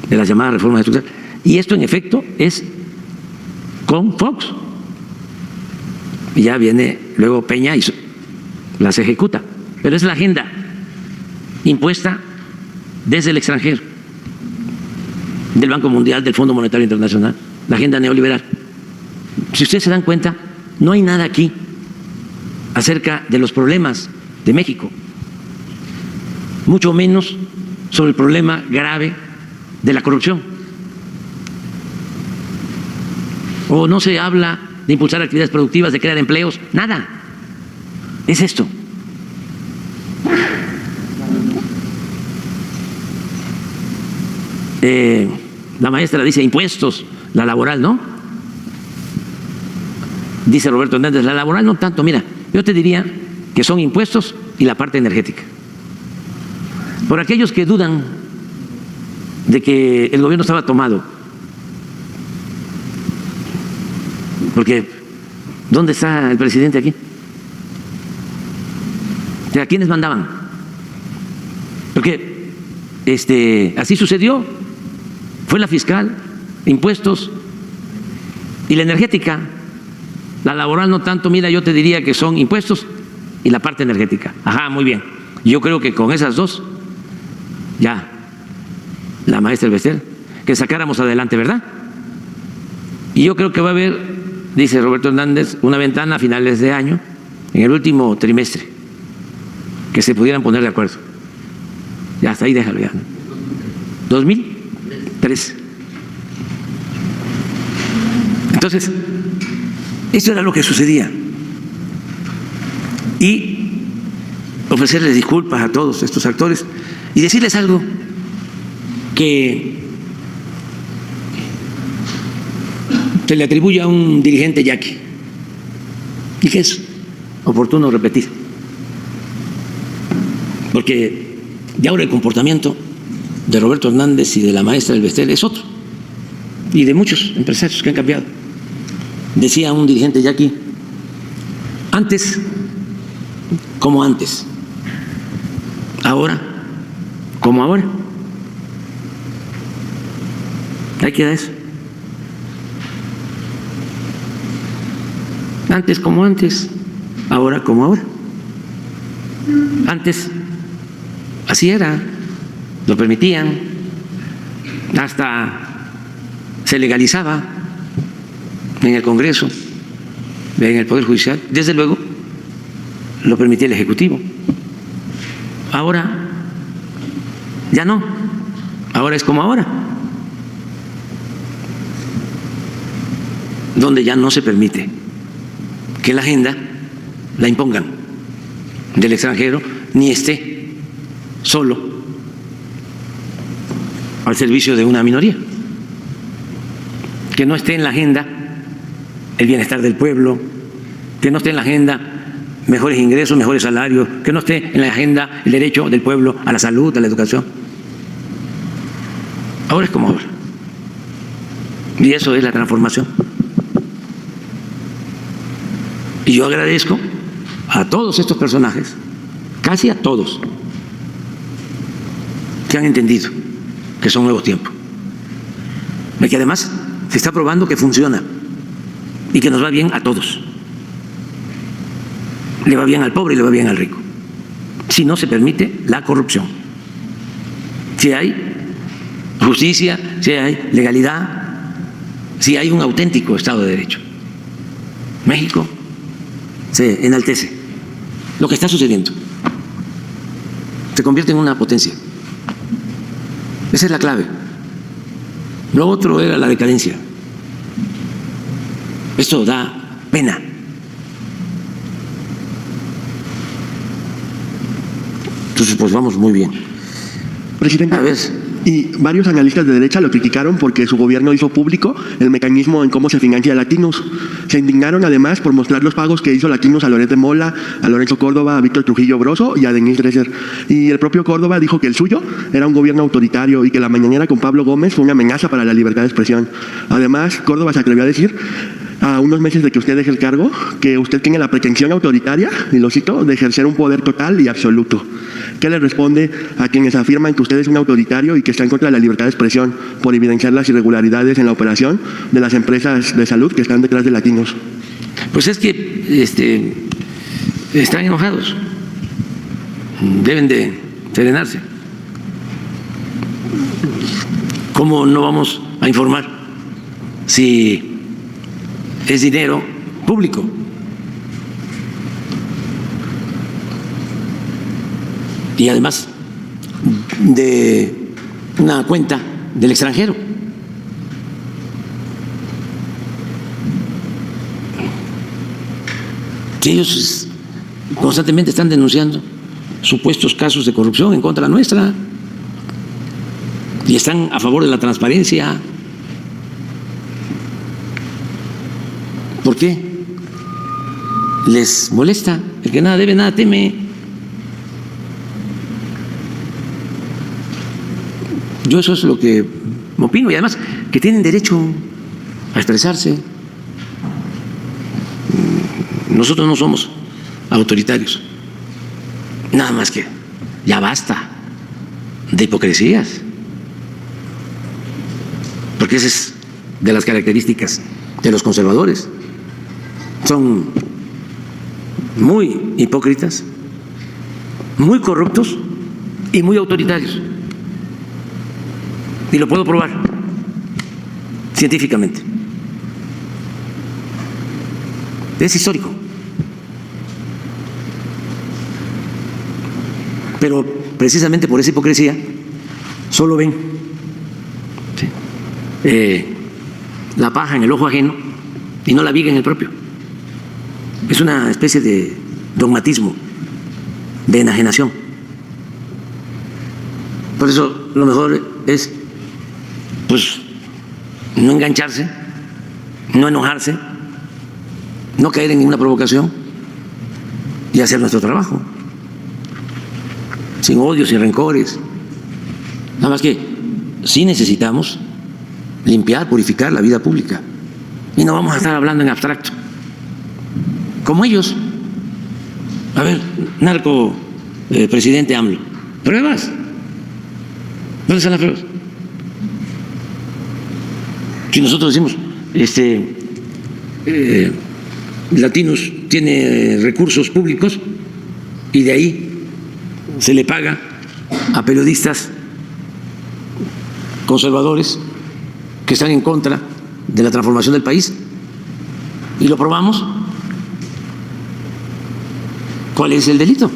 de las llamadas reformas estructurales. Y esto en efecto es con Fox. Y ya viene luego Peña y las ejecuta. Pero es la agenda impuesta desde el extranjero, del Banco Mundial, del Fondo Monetario Internacional, la agenda neoliberal. Si ustedes se dan cuenta, no hay nada aquí acerca de los problemas de México, mucho menos sobre el problema grave de la corrupción. O no se habla de impulsar actividades productivas, de crear empleos, nada. Es esto. La maestra dice impuestos, la laboral, ¿no? Dice Roberto Hernández, la laboral no tanto. Mira, yo te diría que son impuestos y la parte energética. Por aquellos que dudan de que el gobierno estaba tomado, porque ¿dónde está el presidente aquí? ¿A quiénes mandaban? Porque así sucedió. Fue la fiscal, impuestos y la energética. La laboral no tanto. Mira, yo te diría que son impuestos y la parte energética. Ajá, muy bien. Yo creo que con esas dos, ya, la maestra Bester, que sacáramos adelante, ¿verdad? Y yo creo que va a haber, dice Roberto Hernández, una ventana a finales de año, en el último trimestre, que se pudieran poner de acuerdo. Ya, hasta ahí déjalo ya. 2003. Entonces, esto era lo que sucedía. Y ofrecerles disculpas a todos estos actores y decirles algo que se le atribuye a un dirigente yaqui y que es oportuno repetir, porque de ahora el comportamiento de Roberto Hernández y de la maestra del Bester es otro, y de muchos empresarios que han cambiado. Decía un dirigente yaqui, antes como antes, ahora como ahora. Ahí queda eso. Antes como antes, ahora como ahora. Antes así era, lo permitían, hasta se legalizaba en el Congreso, en el Poder Judicial, desde luego lo permitía el Ejecutivo. Ahora ya no, ahora es como ahora, donde ya no se permite que la agenda la impongan del extranjero ni esté solo al servicio de una minoría, que no esté en la agenda el bienestar del pueblo, que no esté en la agenda mejores ingresos, mejores salarios, que no esté en la agenda el derecho del pueblo a la salud, a la educación. Ahora es como ahora. Y eso es la transformación. Y yo agradezco a todos estos personajes, casi a todos, que han entendido que son nuevos tiempos. Y que además se está probando que funciona y que nos va bien a todos. Le va bien al pobre y le va bien al rico. Si no se permite la corrupción. Si hay justicia, si hay legalidad, si hay un auténtico Estado de Derecho. México se enaltece. Lo que está sucediendo se convierte en una potencia. Esa es la clave. Lo otro era la decadencia. Esto da pena. Entonces, pues vamos muy bien. Presidente, A ver. y varios analistas de derecha lo criticaron porque su gobierno hizo público el mecanismo en cómo se financia Latinos. Se indignaron además por mostrar los pagos que hizo Latinos a Loret de Mola, a Lorenzo Córdoba, a Víctor Trujillo Broso y a Denise Dresser. Y el propio Córdoba dijo que el suyo era un gobierno autoritario y que la mañanera con Pablo Gómez fue una amenaza para la libertad de expresión. Además, Córdoba se atrevió a decir, a unos meses de que usted deje el cargo, que usted tiene la pretensión autoritaria, y lo cito, de ejercer un poder total y absoluto. ¿Qué le responde a quienes afirman que usted es un autoritario y que está en contra de la libertad de expresión por evidenciar las irregularidades en la operación de las empresas de salud que están detrás de Latinos? Pues es que están enojados. Deben de serenarse. ¿Cómo no vamos a informar si es dinero público? Y además de una cuenta del extranjero. Que ellos constantemente están denunciando supuestos casos de corrupción en contra nuestra y están a favor de la transparencia. ¿Por qué? Les molesta. El que nada debe, nada teme. Yo eso es lo que opino, y además que tienen derecho a expresarse. Nosotros no somos autoritarios, nada más que ya basta de hipocresías, porque esa es de las características de los conservadores. Son muy hipócritas, muy corruptos y muy autoritarios. Y lo puedo probar científicamente. Es histórico. Pero precisamente por esa hipocresía solo ven la paja en el ojo ajeno y no la viga en el propio. Es una especie de dogmatismo, de enajenación. Por eso lo mejor es pues no engancharse, no enojarse, no caer en ninguna provocación y hacer nuestro trabajo sin odios, sin rencores. Nada más que sí necesitamos limpiar, purificar la vida pública y no vamos a estar hablando en abstracto como ellos. A ver, narco presidente AMLO, pruebas. ¿Dónde están las pruebas? Si nosotros decimos, Latinos tiene recursos públicos y de ahí se le paga a periodistas conservadores que están en contra de la transformación del país. Y lo probamos. ¿Cuál es el delito?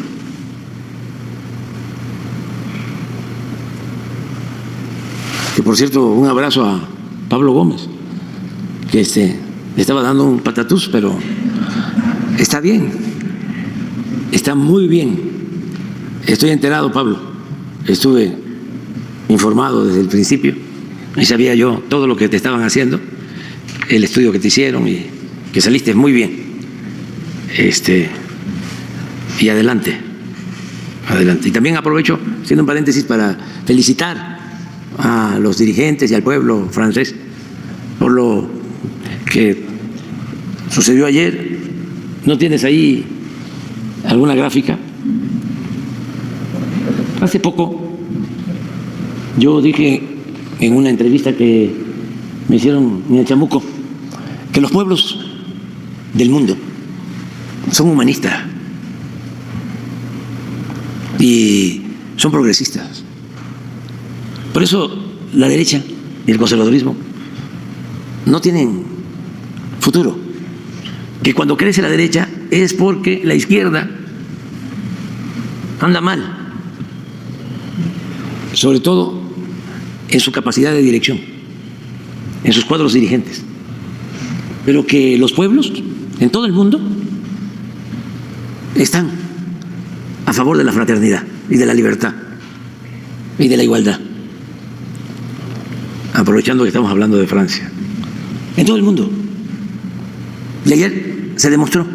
Que por cierto, un abrazo a Pablo Gómez, que le estaba dando un patatús, pero está bien, está muy bien. Estoy enterado, Pablo, estuve informado desde el principio y sabía yo todo lo que te estaban haciendo, el estudio que te hicieron y que saliste muy bien. Y adelante, adelante. Y también aprovecho, haciendo un paréntesis, para felicitar a los dirigentes y al pueblo francés por lo que sucedió ayer. ¿No tienes ahí alguna gráfica? Hace poco yo dije en una entrevista que me hicieron en el Chamuco que los pueblos del mundo son humanistas y son progresistas. Por eso la derecha y el conservadurismo no tienen futuro. Que cuando crece la derecha es porque la izquierda anda mal, sobre todo en su capacidad de dirección, en sus cuadros dirigentes. Pero que los pueblos en todo el mundo están a favor de la fraternidad y de la libertad y de la igualdad. Aprovechando que estamos hablando de Francia, en todo el mundo. Y ayer se demostró.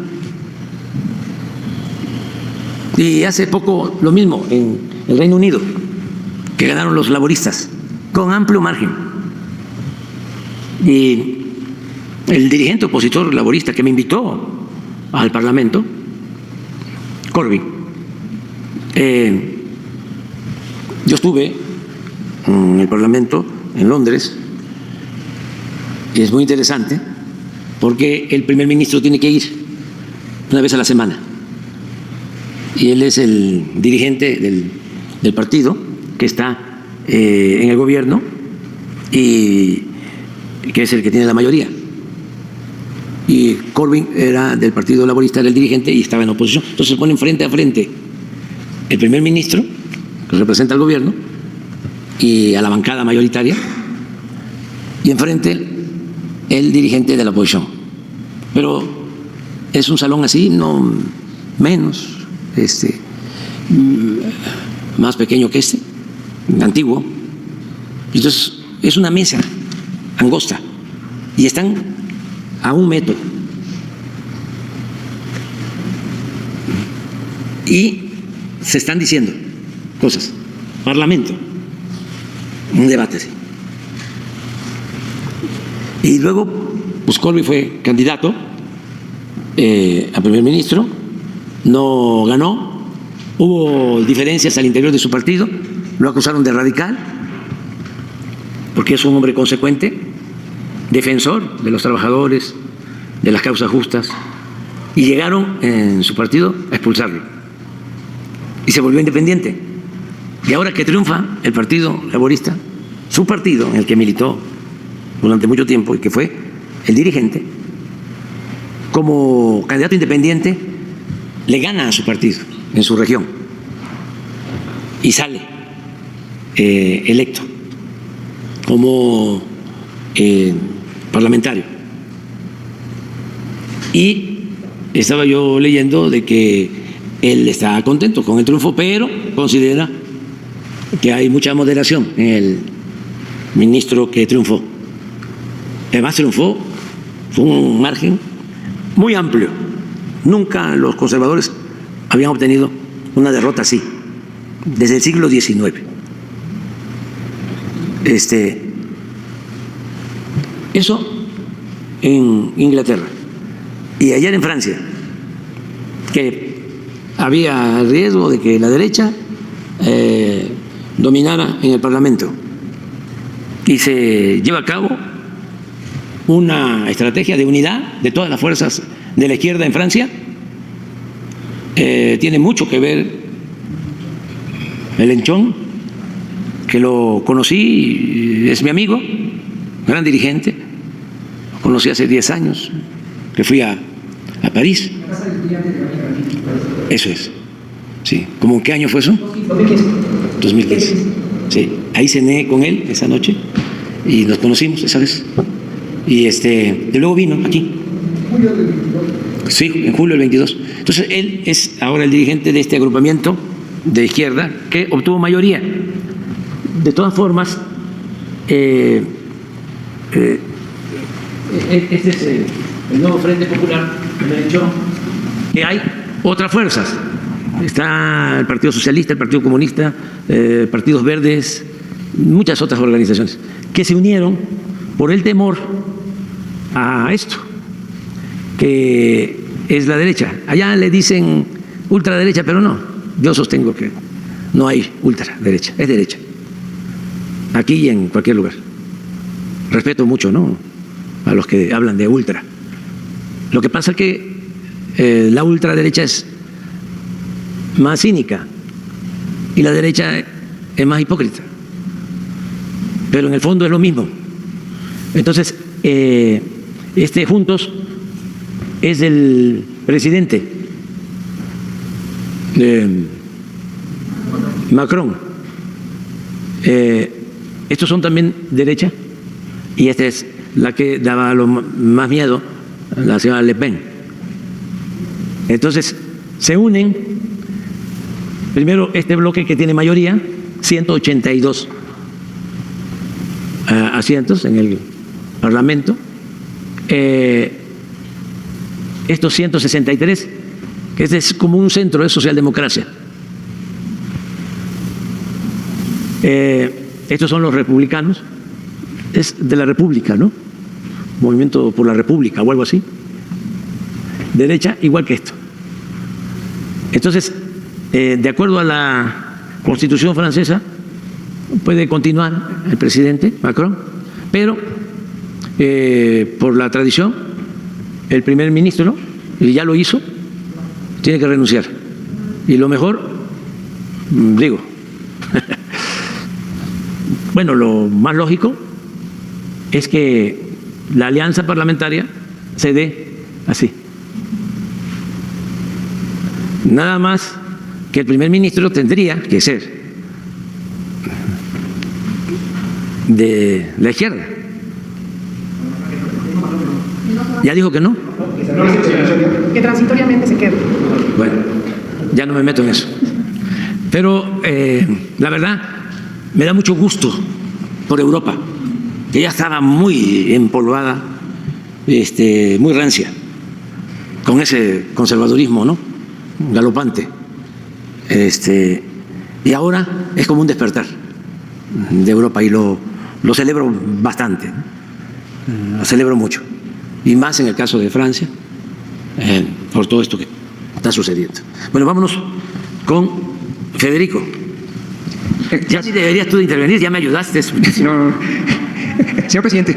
Y hace poco lo mismo en el Reino Unido, que ganaron los laboristas con amplio margen. Y el dirigente opositor laborista que me invitó al Parlamento, Corbyn, yo estuve en el Parlamento en Londres, y es muy interesante porque el primer ministro tiene que ir una vez a la semana, y él es el dirigente del partido que está en el gobierno y que es el que tiene la mayoría. Y Corbyn era del Partido Laborista, era el dirigente y estaba en oposición. Entonces se ponen frente a frente el primer ministro, que representa al gobierno, y a la bancada mayoritaria, y enfrente el dirigente de la oposición. Pero es un salón así, no menos, más pequeño que antiguo. Entonces es una mesa angosta y están a 1 metro. Y se están diciendo cosas. Parlamento, un debate así. Y luego, pues Corbyn fue candidato a primer ministro, no ganó, hubo diferencias al interior de su partido, lo acusaron de radical, porque es un hombre consecuente, defensor de los trabajadores, de las causas justas, y llegaron en su partido a expulsarlo. Y se volvió independiente. Y ahora que triunfa el Partido Laborista, su partido en el que militó durante mucho tiempo y que fue el dirigente, como candidato independiente, le gana a su partido en su región y sale electo como parlamentario. Y estaba yo leyendo de que él está contento con el triunfo, pero considera que hay mucha moderación en el ministro que triunfó. Además triunfó, fue un margen muy amplio. Nunca los conservadores habían obtenido una derrota así, desde el siglo XIX. Eso en Inglaterra. Y ayer en Francia, que había riesgo de que la derecha dominara en el Parlamento. Y se lleva a cabo una estrategia de unidad de todas las fuerzas de la izquierda en Francia. Tiene mucho que ver Melenchón, que lo conocí, es mi amigo, gran dirigente, lo conocí hace 10 años, que fui a París. Eso es, sí. ¿Cómo qué año fue eso? 2015. Sí, ahí cené con él esa noche y nos conocimos esa vez. Y luego vino aquí. Sí, en julio del 22. Entonces, él es ahora el dirigente de este agrupamiento de izquierda que obtuvo mayoría. De todas formas, este es el nuevo Frente Popular, que me ha dicho que hay otras fuerzas. Está el Partido Socialista, el Partido Comunista, Partidos Verdes, muchas otras organizaciones que se unieron por el temor a esto, que es la derecha. Allá le dicen ultraderecha, pero no. Yo sostengo que no hay ultraderecha, es derecha. Aquí y en cualquier lugar. Respeto mucho, ¿no?, a los que hablan de ultra. Lo que pasa es que la ultraderecha es más cínica y la derecha es más hipócrita. Pero en el fondo es lo mismo. Entonces, Juntos es del presidente Macron. Estos son también derecha y esta es la que daba más miedo, la señora Le Pen. Entonces, se unen, primero este bloque que tiene mayoría, 182 asientos en el Parlamento, estos 163, que este es como un centro de socialdemocracia. Estos son los republicanos, es de la República, ¿no? Movimiento por la República o algo así. Derecha, igual que esto. Entonces, de acuerdo a la Constitución francesa, puede continuar el presidente Macron, pero por la tradición, el primer ministro, y ya lo hizo, tiene que renunciar. Y lo mejor, digo, bueno, lo más lógico es que la alianza parlamentaria se dé así. Nada más que el primer ministro tendría que ser de la izquierda. ¿Ya dijo que no? Que transitoriamente se quede. Bueno, ya no me meto en eso. Pero la verdad, me da mucho gusto por Europa, que ya estaba muy empolvada, muy rancia, con ese conservadurismo, ¿no?, galopante. Y ahora es como un despertar de Europa y lo celebro bastante, lo celebro mucho. Y más en el caso de Francia, por todo esto que está sucediendo. Bueno, vámonos con Federico. Ya sí deberías tú de intervenir, ya me ayudaste. No. Señor presidente,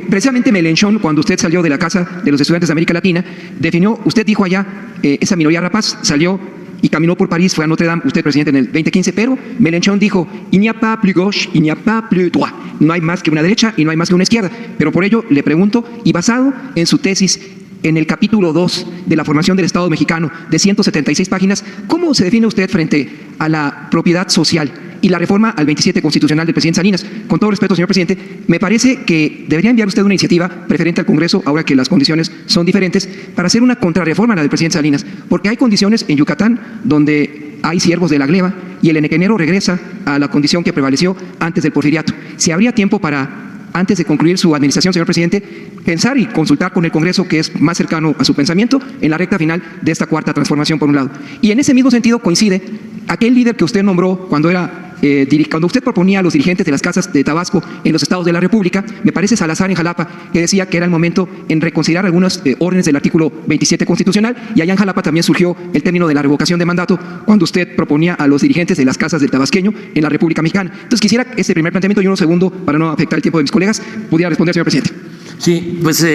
precisamente Melenchón, cuando usted salió de la Casa de los Estudiantes de América Latina, definió, usted dijo allá, esa minoría rapaz salió y caminó por París, fue a Notre Dame, usted presidente en el 2015, pero Melenchón dijo, il n'y a pas plus gauche, il n'y a pas plus droit, no hay más que una derecha y no hay más que una izquierda. Pero por ello le pregunto, y basado en su tesis en el capítulo 2 de la formación del Estado mexicano, de 176 páginas, ¿cómo se define usted frente a la propiedad social y la reforma al 27 constitucional del presidente Salinas? Con todo respeto, señor presidente, me parece que debería enviar usted una iniciativa preferente al Congreso, ahora que las condiciones son diferentes, para hacer una contrarreforma a la del presidente Salinas, porque hay condiciones en Yucatán donde hay siervos de la gleba y el enequenero regresa a la condición que prevaleció antes del porfiriato. Si habría tiempo para, antes de concluir su administración, señor presidente, pensar y consultar con el Congreso, que es más cercano a su pensamiento, en la recta final de esta cuarta transformación, por un lado. Y en ese mismo sentido coincide aquel líder que usted nombró cuando usted proponía a los dirigentes de las casas de Tabasco en los estados de la República, me parece Salazar en Jalapa, que decía que era el momento en reconsiderar algunas órdenes del artículo 27 constitucional, y allá en Jalapa también surgió el término de la revocación de mandato cuando usted proponía a los dirigentes de las casas del tabasqueño en la República Mexicana. Entonces quisiera este primer planteamiento y uno segundo, para no afectar el tiempo de mis colegas, pudiera responder, señor presidente. Sí, pues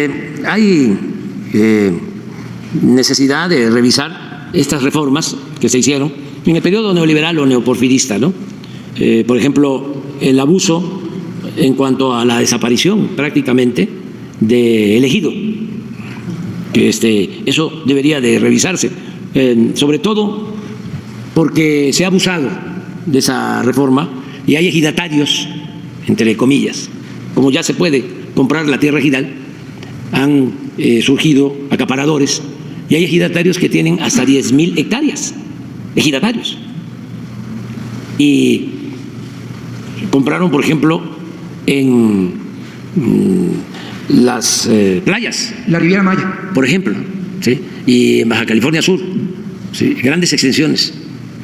hay necesidad de revisar estas reformas que se hicieron en el periodo neoliberal o neoporfirista, ¿no? Por ejemplo, el abuso en cuanto a la desaparición prácticamente de elegido. Eso debería de revisarse, sobre todo porque se ha abusado de esa reforma y hay ejidatarios, entre comillas, como ya se puede comprar la tierra ejidal, han surgido acaparadores y hay ejidatarios que tienen hasta 10.000 hectáreas, ejidatarios. Y compraron, por ejemplo, en las playas. La Riviera Maya. Por ejemplo, ¿sí? Y en Baja California Sur, ¿sí? Grandes extensiones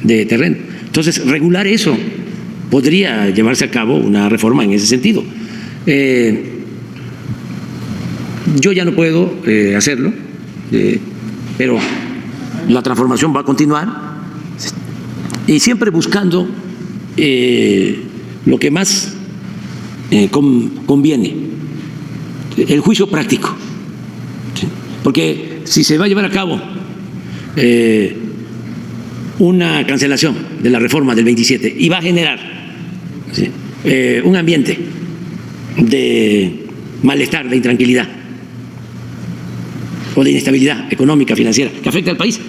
de terreno. Entonces, regular eso, podría llevarse a cabo una reforma en ese sentido. Yo ya no puedo hacerlo, pero la transformación va a continuar y siempre buscando lo que más conviene, el juicio práctico, ¿sí? Porque si se va a llevar a cabo una cancelación de la reforma del 27 y va a generar, ¿sí?, un ambiente de malestar, de intranquilidad o de inestabilidad económica, financiera, que afecta al país,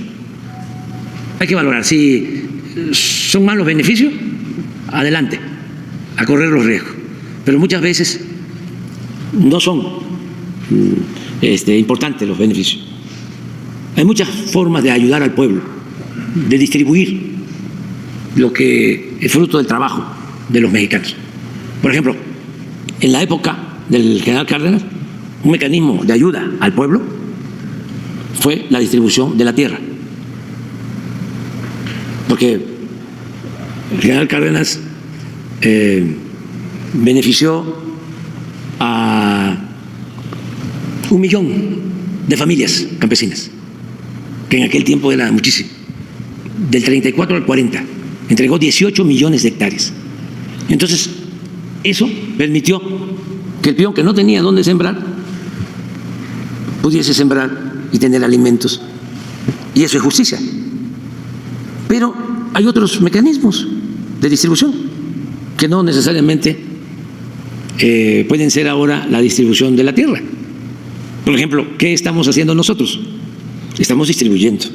hay que valorar si son malos beneficios, adelante, a correr los riesgos, pero muchas veces no son importantes los beneficios. Hay muchas formas de ayudar al pueblo, de distribuir lo que es fruto del trabajo de los mexicanos. Por ejemplo, en la época del general Cárdenas, un mecanismo de ayuda al pueblo fue la distribución de la tierra, porque el general Cárdenas benefició a 1 millón de familias campesinas, que en aquel tiempo era muchísimo. Del 34 al 40 entregó 18 millones de hectáreas. Entonces, eso permitió que el peón que no tenía dónde sembrar pudiese sembrar y tener alimentos, y eso es justicia. Pero hay otros mecanismos de distribución que no necesariamente pueden ser ahora la distribución de la tierra. Por ejemplo, ¿qué estamos haciendo nosotros? Estamos distribuyendo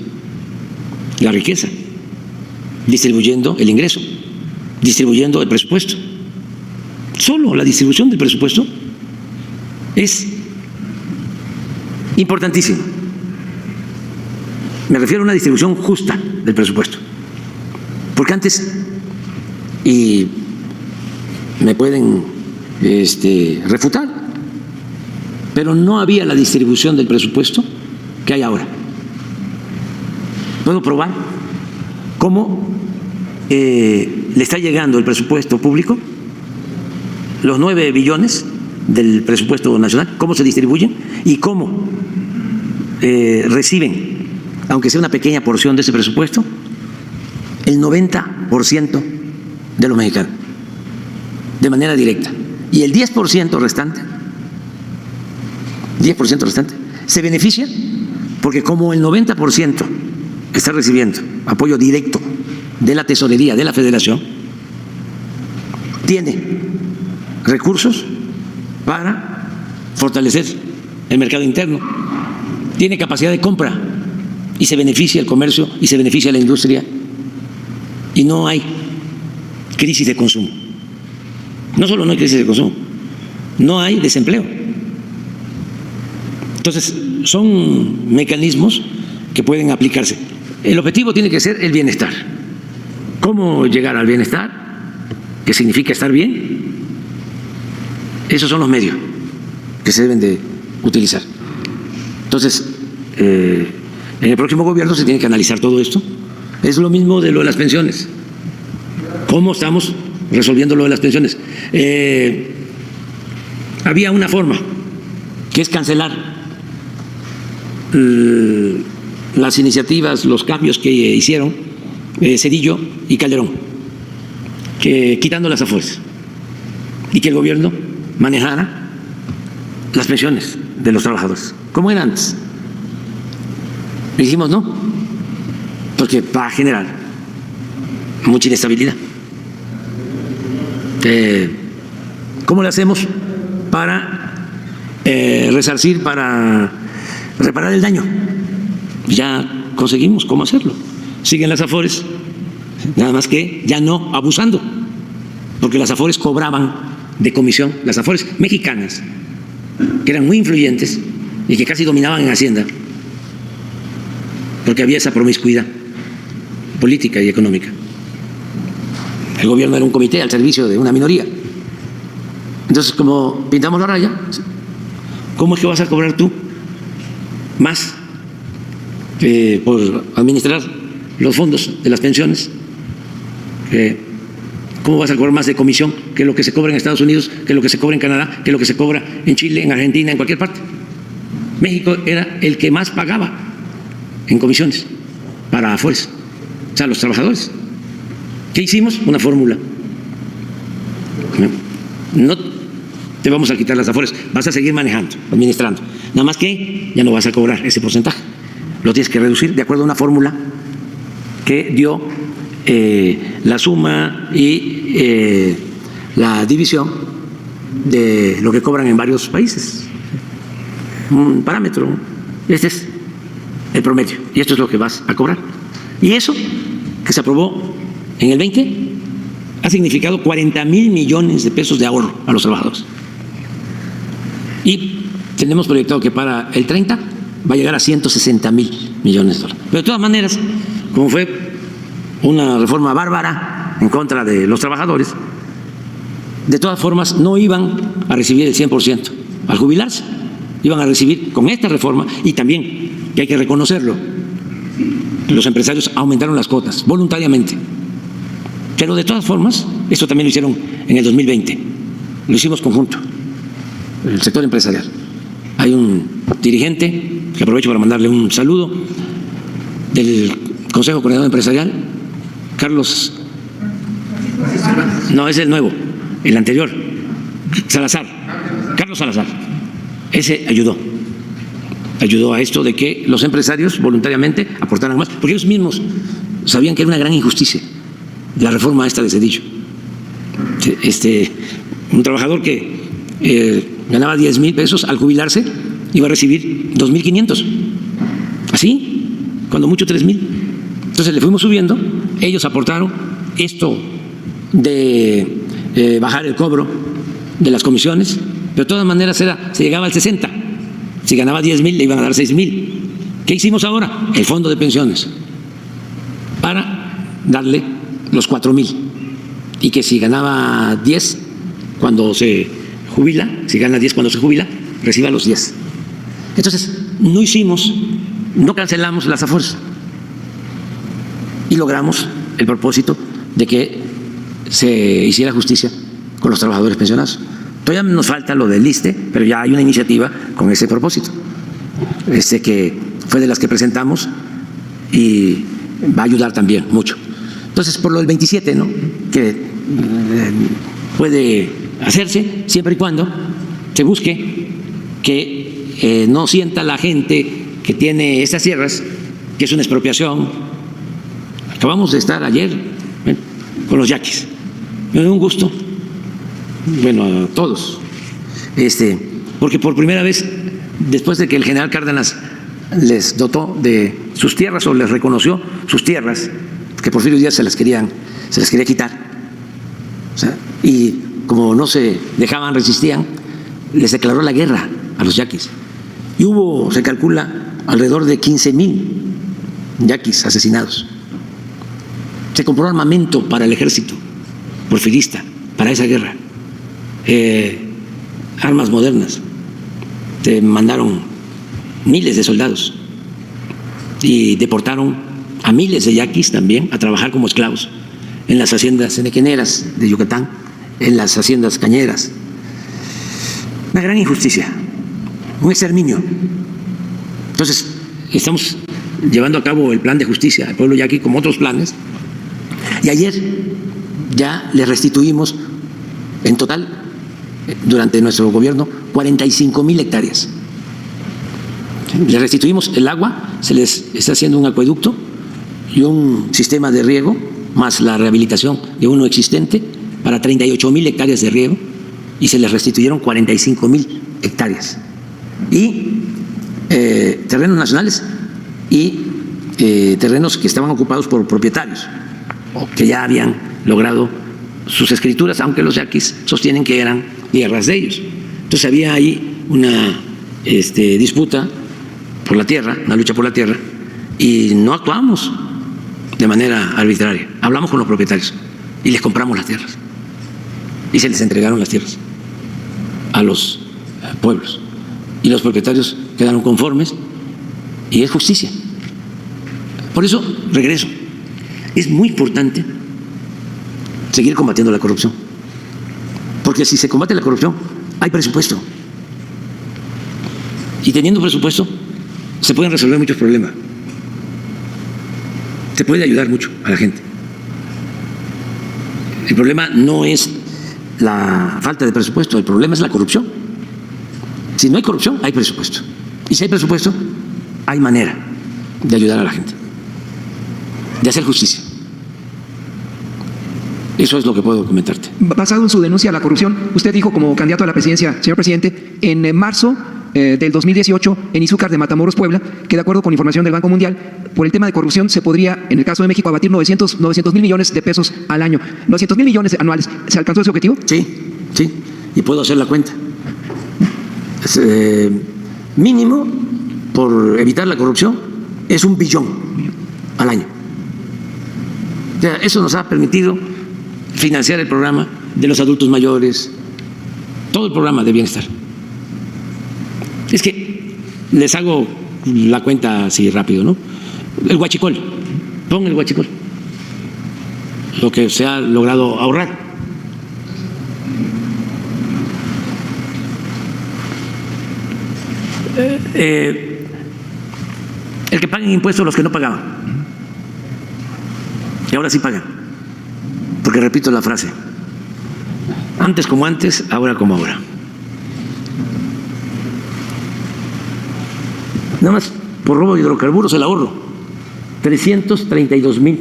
la riqueza, distribuyendo el ingreso, distribuyendo el presupuesto. Solo la distribución del presupuesto es importantísima. Me refiero a una distribución justa del presupuesto, porque antes, y me pueden refutar, pero no había la distribución del presupuesto que hay ahora. Puedo probar cómo le está llegando el presupuesto público, los 9 billones del presupuesto nacional, cómo se distribuyen y cómo reciben, aunque sea una pequeña porción de ese presupuesto, el 90% de los mexicanos, de manera directa. Y el 10% restante, se beneficia porque como el 90% está recibiendo apoyo directo de la tesorería de la Federación, tiene recursos para fortalecer el mercado interno, tiene capacidad de compra y se beneficia el comercio y se beneficia la industria y no hay crisis de consumo. No solo no hay crisis de consumo, no hay desempleo. Entonces, son mecanismos que pueden aplicarse. El objetivo tiene que ser el bienestar. ¿Cómo llegar al bienestar? ¿Qué significa estar bien? Esos son los medios que se deben de utilizar. Entonces, en el próximo gobierno se tiene que analizar todo esto. Es lo mismo de lo de las pensiones. ¿Cómo estamos resolviendo lo de las pensiones? Había una forma, que es cancelar las iniciativas, los cambios que hicieron Zedillo y Calderón, quitando las afores, y que el gobierno manejara las pensiones de los trabajadores, como era antes. Dijimos no, porque va a generar mucha inestabilidad. ¿Cómo le hacemos para resarcir, para reparar el daño? Ya conseguimos cómo hacerlo. Siguen las Afores, nada más que ya no abusando, porque las Afores cobraban de comisión, las Afores mexicanas, que eran muy influyentes y que casi dominaban en Hacienda, porque había esa promiscuidad política y económica. El gobierno era un comité al servicio de una minoría. Entonces, como pintamos la raya, ¿cómo es que vas a cobrar tú más por administrar los fondos de las pensiones? ¿Cómo vas a cobrar más de comisión que lo que se cobra en Estados Unidos, que lo que se cobra en Canadá, que lo que se cobra en Chile, en Argentina, en cualquier parte? México era el que más pagaba en comisiones para Afores, o sea, los trabajadores. ¿Qué hicimos? Una fórmula. No te vamos a quitar las Afores, vas a seguir manejando, administrando. Nada más que ya no vas a cobrar ese porcentaje. Lo tienes que reducir de acuerdo a una fórmula que dio la suma y la división de lo que cobran en varios países. Un parámetro. Este es el promedio y esto es lo que vas a cobrar. Y eso que se aprobó en el 20 ha significado 40,000 millones de pesos de ahorro a los trabajadores. Y tenemos proyectado que para el 30 va a llegar a 160,000 millones de dólares. Pero de todas maneras, como fue una reforma bárbara en contra de los trabajadores, de todas formas no iban a recibir el 100% al jubilarse. Iban a recibir con esta reforma, y también, que hay que reconocerlo, los empresarios aumentaron las cuotas voluntariamente. Pero de todas formas, esto también lo hicieron en el 2020, lo hicimos conjunto, el sector empresarial. Hay un dirigente, que aprovecho para mandarle un saludo, del Consejo Coordinador Empresarial, Carlos, no, es el nuevo, el anterior, Salazar, Carlos Salazar. Ese ayudó a esto de que los empresarios voluntariamente aportaran más, porque ellos mismos sabían que era una gran injusticia la reforma esta de Zedillo. Un trabajador que ganaba 10,000 pesos al jubilarse iba a recibir 2,500, así, cuando mucho 3,000. Entonces le fuimos subiendo, ellos aportaron esto de bajar el cobro de las comisiones, pero de todas maneras se llegaba al 60. Si ganaba 10,000 le iban a dar 6,000. ¿Qué hicimos ahora? El fondo de pensiones, para darle los 4,000, y que si ganaba 10 cuando se jubila, si gana 10 cuando se jubila, reciba los 10. Entonces, no cancelamos las Afores y logramos el propósito de que se hiciera justicia con los trabajadores pensionados. Todavía nos falta lo del ISSSTE, pero ya hay una iniciativa con ese propósito, que fue de las que presentamos y va a ayudar también mucho. Entonces, por lo del 27, ¿no?, que puede hacerse siempre y cuando se busque que no sienta la gente que tiene estas tierras que es una expropiación. Acabamos de estar ayer con los yaquis. Me dio un gusto, bueno, a todos, porque por primera vez, después de que el general Cárdenas les dotó de sus tierras o les reconoció sus tierras, que Porfirio Díaz se las quería quitar, o sea, y como no se dejaban, resistían, les declaró la guerra a los yaquis. Y hubo, se calcula, alrededor de 15,000 yaquis asesinados. Se compró armamento para el ejército porfirista, para esa guerra, armas modernas. Se mandaron miles de soldados y deportaron a miles de yaquis también a trabajar como esclavos en las haciendas enequeneras de Yucatán, en las haciendas cañeras. Una gran injusticia, un exterminio. Entonces, estamos llevando a cabo el plan de justicia al pueblo yaqui, como otros planes, y ayer ya le restituimos en total, durante nuestro gobierno, 45,000 hectáreas. Le restituimos el agua, se les está haciendo un acueducto y un sistema de riego más la rehabilitación de uno existente para 38,000 hectáreas de riego y se les restituyeron 45,000 hectáreas. Y terrenos nacionales y terrenos que estaban ocupados por propietarios o que ya habían logrado sus escrituras, aunque los yaquis sostienen que eran tierras de ellos. Entonces había ahí una disputa por la tierra, una lucha por la tierra, y no actuamos de manera arbitraria. Hablamos con los propietarios y les compramos las tierras y se les entregaron las tierras a los pueblos y los propietarios quedaron conformes y es justicia. Por eso, regreso, es muy importante seguir combatiendo la corrupción, porque si se combate la corrupción hay presupuesto y teniendo presupuesto se pueden resolver muchos problemas, se puede ayudar mucho a la gente. El problema no es la falta de presupuesto, el problema es la corrupción. Si no hay corrupción, hay presupuesto. Y si hay presupuesto, hay manera de ayudar a la gente, de hacer justicia. Eso es lo que puedo comentarte. Basado en su denuncia a la corrupción, usted dijo como candidato a la presidencia, señor presidente, en marzo del 2018 en Izúcar de Matamoros, Puebla, que de acuerdo con información del Banco Mundial, por el tema de corrupción se podría, en el caso de México, abatir 900,000 millones de pesos al año. 900,000 millones anuales. ¿Se alcanzó ese objetivo? Sí, sí, y puedo hacer la cuenta. Mínimo, por evitar la corrupción, es 1 billón al año. O sea, eso nos ha permitido financiar el programa de los adultos mayores, todo el programa de bienestar. Es que les hago la cuenta así rápido, ¿no? El huachicol, pon el huachicol, lo que se ha logrado ahorrar. El que paguen impuestos los que no pagaban, y ahora sí pagan, porque repito la frase, antes como antes, ahora como ahora. Nada más por robo de hidrocarburos el ahorro, 332,000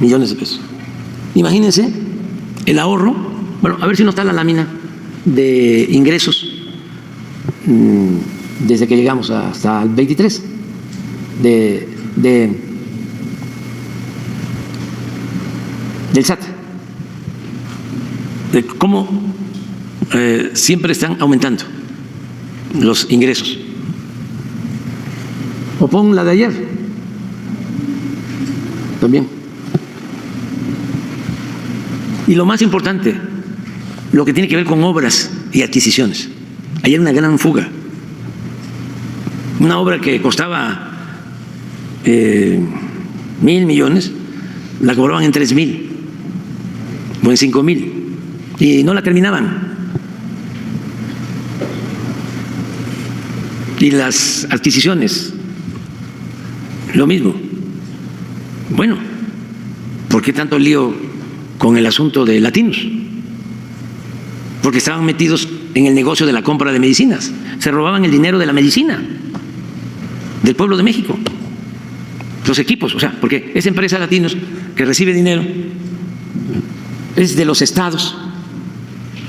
millones de pesos. Imagínense el ahorro. Bueno, a ver si no está la lámina de ingresos desde que llegamos hasta el 23 del SAT, de cómo siempre están aumentando los ingresos. O pon la de ayer también. Y lo más importante, lo que tiene que ver con obras y adquisiciones. Ayer una gran fuga. Una obra que costaba 1,000 millones, la cobraban en 3,000 o en 5,000 y no la terminaban. Y las adquisiciones, lo mismo. Bueno, ¿por qué tanto lío con el asunto de Latinos? Porque estaban metidos en el negocio de la compra de medicinas. Se robaban el dinero de la medicina del pueblo de México, los equipos, o sea, porque esa empresa Latinos que recibe dinero es de los estados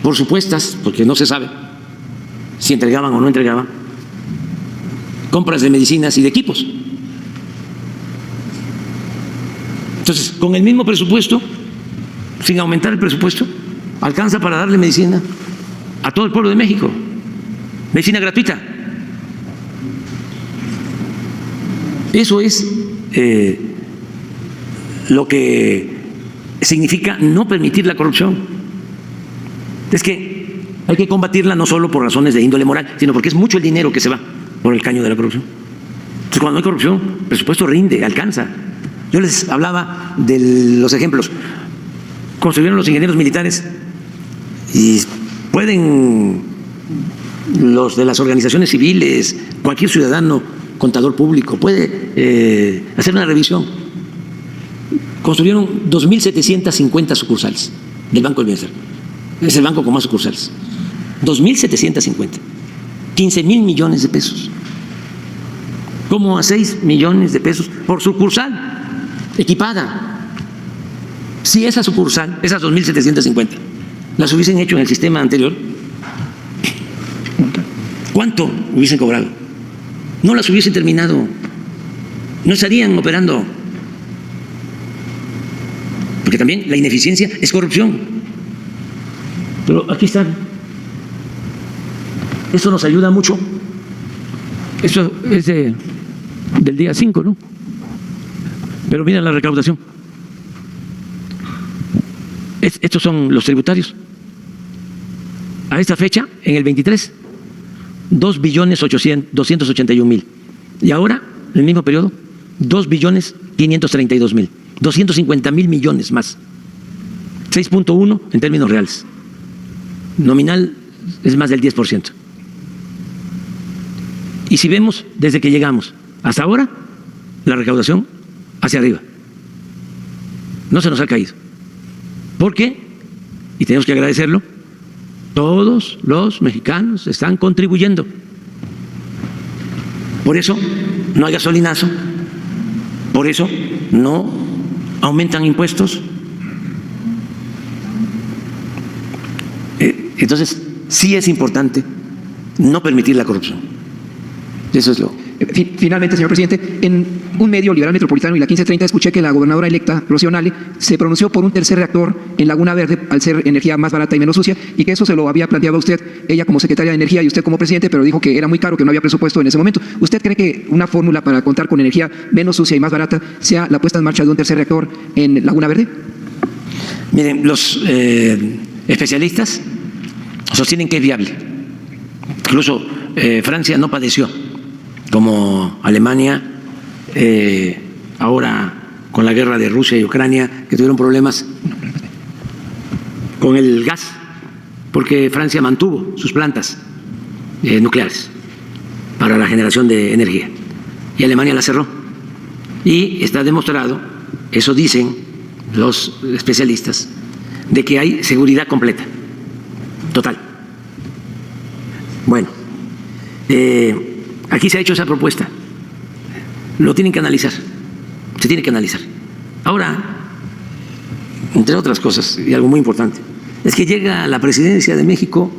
por supuestas, porque no se sabe si entregaban o no entregaban, compras de medicinas y de equipos. Entonces, con el mismo presupuesto, sin aumentar el presupuesto, alcanza para darle medicina a todo el pueblo de México, medicina gratuita. Eso es lo que significa no permitir la corrupción. Es que hay que combatirla no solo por razones de índole moral, sino porque es mucho el dinero que se va por el caño de la corrupción. Entonces, cuando hay corrupción, el presupuesto rinde, alcanza. Yo les hablaba de los ejemplos. Construyeron los ingenieros militares y pueden los de las organizaciones civiles, cualquier ciudadano, contador público, puede hacer una revisión. Construyeron 2.750 sucursales del Banco del Bienestar. Es el banco con más sucursales. 2.750. 15,000 millones de pesos. Como a 6 millones de pesos por sucursal equipada. Si esa sucursal, esas 2.750, las hubiesen hecho en el sistema anterior, ¿cuánto hubiesen cobrado? No las hubiesen terminado, no estarían operando. Porque también la ineficiencia es corrupción. Pero aquí están. Eso nos ayuda mucho. Eso es del día 5, ¿no? Pero miren la recaudación. Estos son los tributarios. A esta fecha, en el 23, 2.281.000. Y ahora, en el mismo periodo, 2.532.000. 250.000 millones más. 6.1 en términos reales. Nominal es más del 10%. Y si vemos desde que llegamos hasta ahora, la recaudación hacia arriba. No se nos ha caído. Porque, y tenemos que agradecerlo, todos los mexicanos están contribuyendo. Por eso no hay gasolinazo, por eso no aumentan impuestos. Entonces, sí es importante no permitir la corrupción. Eso es lo... Finalmente, señor presidente, en un medio liberal metropolitano y la 1530 escuché que la gobernadora electa, Rocío Nale, se pronunció por un tercer reactor en Laguna Verde al ser energía más barata y menos sucia, y que eso se lo había planteado a usted, ella como secretaria de Energía y usted como presidente, pero dijo que era muy caro, que no había presupuesto en ese momento. ¿Usted cree que una fórmula para contar con energía menos sucia y más barata sea la puesta en marcha de un tercer reactor en Laguna Verde? Miren, los especialistas sostienen que es viable. Incluso Francia no padeció como Alemania, ahora con la guerra de Rusia y Ucrania, que tuvieron problemas con el gas, porque Francia mantuvo sus plantas nucleares para la generación de energía y Alemania la cerró. Y está demostrado, eso dicen los especialistas, de que hay seguridad completa, total. Bueno, aquí se ha hecho esa propuesta, lo tienen que analizar, se tiene que analizar. Ahora, entre otras cosas, y algo muy importante, es que llega a la presidencia de México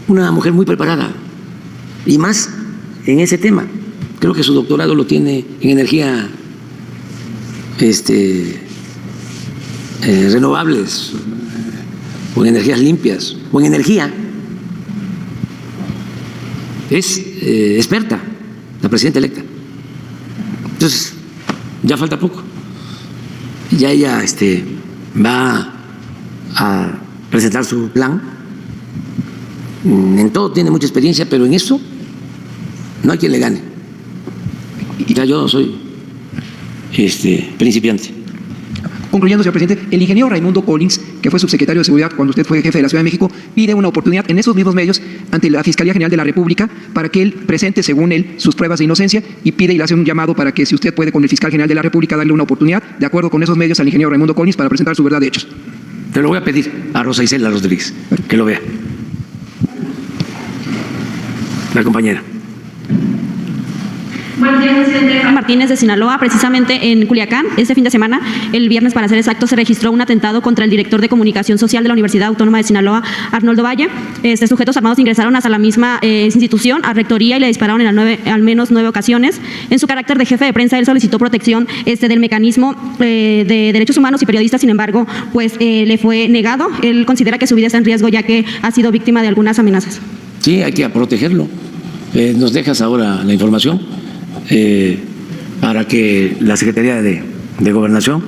una mujer muy preparada, y más en ese tema. Creo que su doctorado lo tiene en energía renovables, o en energías limpias, o en energía. Es experta, la presidenta electa. Entonces, ya falta poco. Ya ella va a presentar su plan. En todo tiene mucha experiencia, pero en eso no hay quien le gane. Ya yo soy principiante. Concluyendo, señor presidente, el ingeniero Raimundo Collins, que fue subsecretario de Seguridad cuando usted fue jefe de la Ciudad de México, pide una oportunidad en esos mismos medios ante la Fiscalía General de la República para que él presente, según él, sus pruebas de inocencia, y pide y le hace un llamado para que, si usted puede, con el fiscal general de la República darle una oportunidad, de acuerdo con esos medios, al ingeniero Raimundo Collins para presentar su verdad de hechos. Te lo voy a pedir a Rosa Isela Rodríguez, que lo vea. La compañera. Buenos días, presidente. Martínez de Sinaloa, precisamente en Culiacán, este fin de semana, el viernes para ser exacto, se registró un atentado contra el director de comunicación social de la Universidad Autónoma de Sinaloa, Arnoldo Valle. Sujetos armados ingresaron hasta la misma institución, a rectoría, y le dispararon en al menos 9 ocasiones. En su carácter de jefe de prensa, él solicitó protección del mecanismo de derechos humanos y periodistas. Sin embargo, pues le fue negado. Él considera que su vida está en riesgo, ya que ha sido víctima de algunas amenazas. Sí, hay que protegerlo. Nos dejas ahora la información para que la Secretaría de Gobernación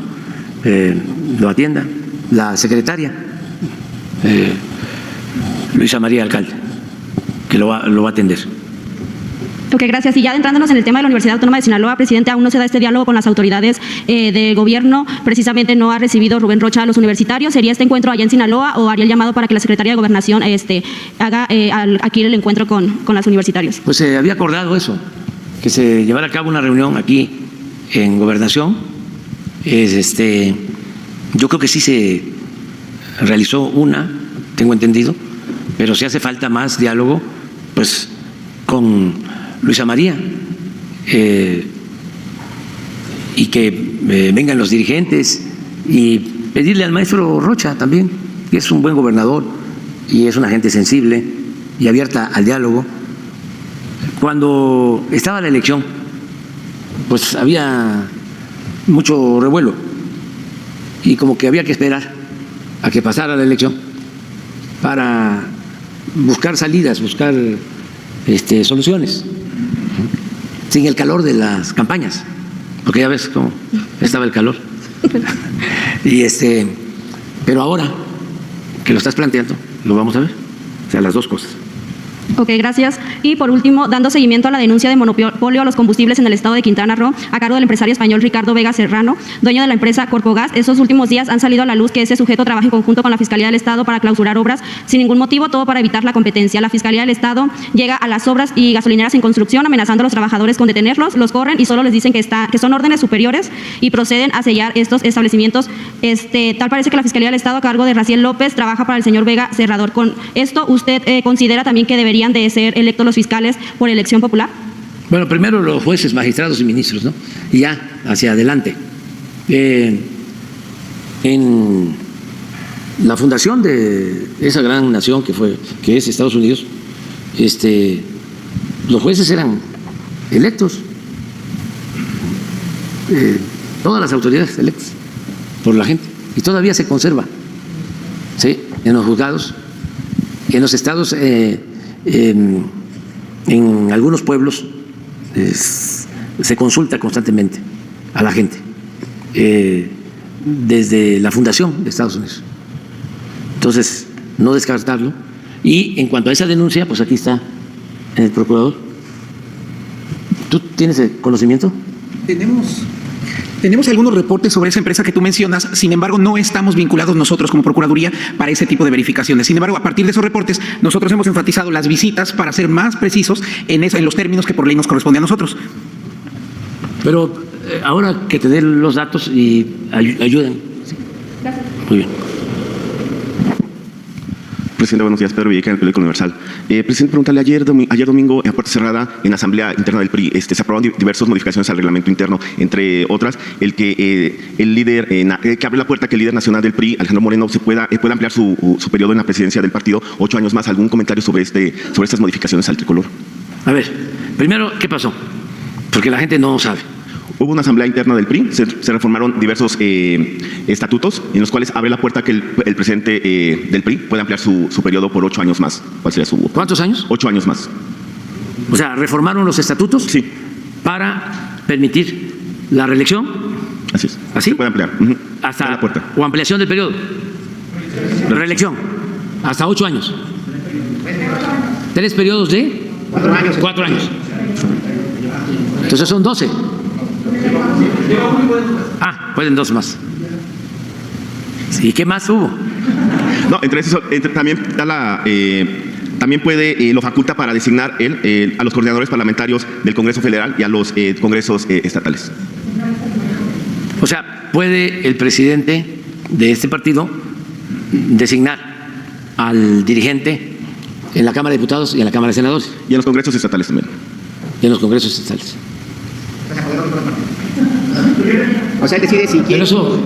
lo atienda, la secretaria Luisa María Alcalde, que lo va a atender. Ok, gracias. Y ya adentrándonos en el tema de la Universidad Autónoma de Sinaloa, presidente, aún no se da este diálogo con las autoridades del gobierno. Precisamente no ha recibido Rubén Rocha a los universitarios. ¿Sería este encuentro allá en Sinaloa o haría el llamado para que la Secretaría de Gobernación haga aquí el encuentro con los universitarios? Pues se había acordado eso, que se llevara a cabo una reunión aquí en Gobernación. Yo creo que sí se realizó una, tengo entendido, pero si hace falta más diálogo, pues con Luisa María, y que vengan los dirigentes y pedirle al maestro Rocha también, que es un buen gobernador y es una gente sensible y abierta al diálogo. Cuando estaba la elección, pues había mucho revuelo y como que había que esperar a que pasara la elección para buscar salidas, buscar soluciones, sin el calor de las campañas, porque ya ves cómo estaba el calor. Y pero ahora que lo estás planteando, lo vamos a ver, o sea, las dos cosas. Ok, gracias. Y por último, dando seguimiento a la denuncia de monopolio a los combustibles en el estado de Quintana Roo, a cargo del empresario español Ricardo Vega Serrano, dueño de la empresa Corpogas, estos últimos días han salido a la luz que ese sujeto trabaja en conjunto con la Fiscalía del Estado para clausurar obras sin ningún motivo, todo para evitar la competencia. La Fiscalía del Estado llega a las obras y gasolineras en construcción, amenazando a los trabajadores con detenerlos, los corren y solo les dicen que son órdenes superiores y proceden a sellar estos establecimientos. Tal parece que la Fiscalía del Estado, a cargo de Raciel López, trabaja para el señor Vega Serrador. Con esto, ¿usted considera también que deberían de ser electos los fiscales por elección popular? Bueno, primero los jueces, magistrados y ministros, ¿no? Y ya hacia adelante. En la fundación de esa gran nación que es Estados Unidos, los jueces eran electos, todas las autoridades electas por la gente, y todavía se conserva, ¿sí? En los juzgados, en los estados, en algunos pueblos se consulta constantemente a la gente desde la fundación de Estados Unidos. Entonces, no descartarlo. Y en cuanto a esa denuncia, pues aquí está el procurador. ¿Tú tienes el conocimiento? Tenemos algunos reportes sobre esa empresa que tú mencionas, sin embargo no estamos vinculados nosotros como Procuraduría para ese tipo de verificaciones. Sin embargo, a partir de esos reportes, nosotros hemos enfatizado las visitas para ser más precisos en los términos que por ley nos corresponde a nosotros. Pero ahora que te den los datos y ayuden. Gracias. Muy bien. Presidente, buenos días. Pedro Villeca, del Periódico Universal. Presidente, preguntarle, ayer domingo, en puerta cerrada, en la Asamblea Interna del PRI, se aprobaron diversas modificaciones al reglamento interno, entre otras, que abre la puerta que el líder nacional del PRI, Alejandro Moreno, pueda ampliar su periodo en la presidencia del partido 8 años más. ¿Algún comentario sobre estas modificaciones al tricolor? A ver, primero, ¿qué pasó? Porque la gente no sabe. Hubo una asamblea interna del PRI, se reformaron diversos estatutos en los cuales abre la puerta que el presidente del PRI pueda ampliar su periodo por 8 años más. ¿Cuál sería su voto? ¿Cuántos años? 8 años más. O sea, reformaron los estatutos. Sí. Para permitir la reelección. Así es. ¿Así? Se puede ampliar. Hasta la puerta. O ampliación del periodo. Reelección. Hasta 8 años. 3 periodos de 4 años. 4 años. Entonces son 12. Pueden 2 más. ¿Y qué más hubo? No, también puede, lo faculta para designar a los coordinadores parlamentarios del Congreso Federal y a los congresos estatales. O sea, puede el presidente de este partido designar al dirigente en la Cámara de Diputados y en la Cámara de Senadores. Y en los congresos estatales también. Y en los congresos estatales. O sea, él decide si quiere. Pero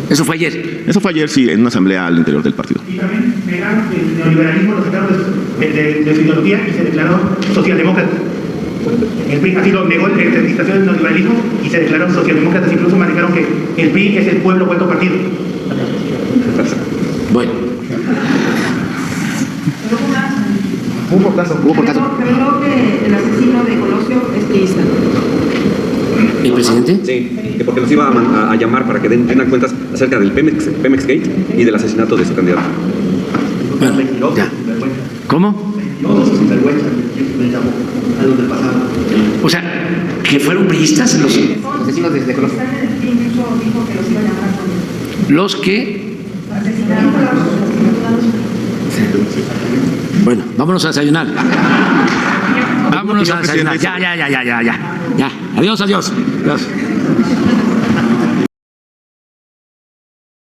eso fue ayer. Eso fue ayer, sí, en una asamblea al interior del partido. Y también negaron que el neoliberalismo lo sacaron de su ideología y se declaró socialdemócrata. El PRI así lo negó en la administración del neoliberalismo y se declararon socialdemócratas. Incluso manejaron que el PRI es el pueblo vuelto partido. Bueno. Hubo portazo. Reveló que el asesino de Colosio es priista. ¿El presidente? Sí, que porque nos iba a llamar para que den cuentas acerca del Pemex Gate y del asesinato de su candidato. Bueno, ya. ¿Cómo? O sea, que fueron priistas los asesinos de Colosio. Los que... Bueno, vámonos a desayunar. Vámonos a desayunar. Ya. Adiós.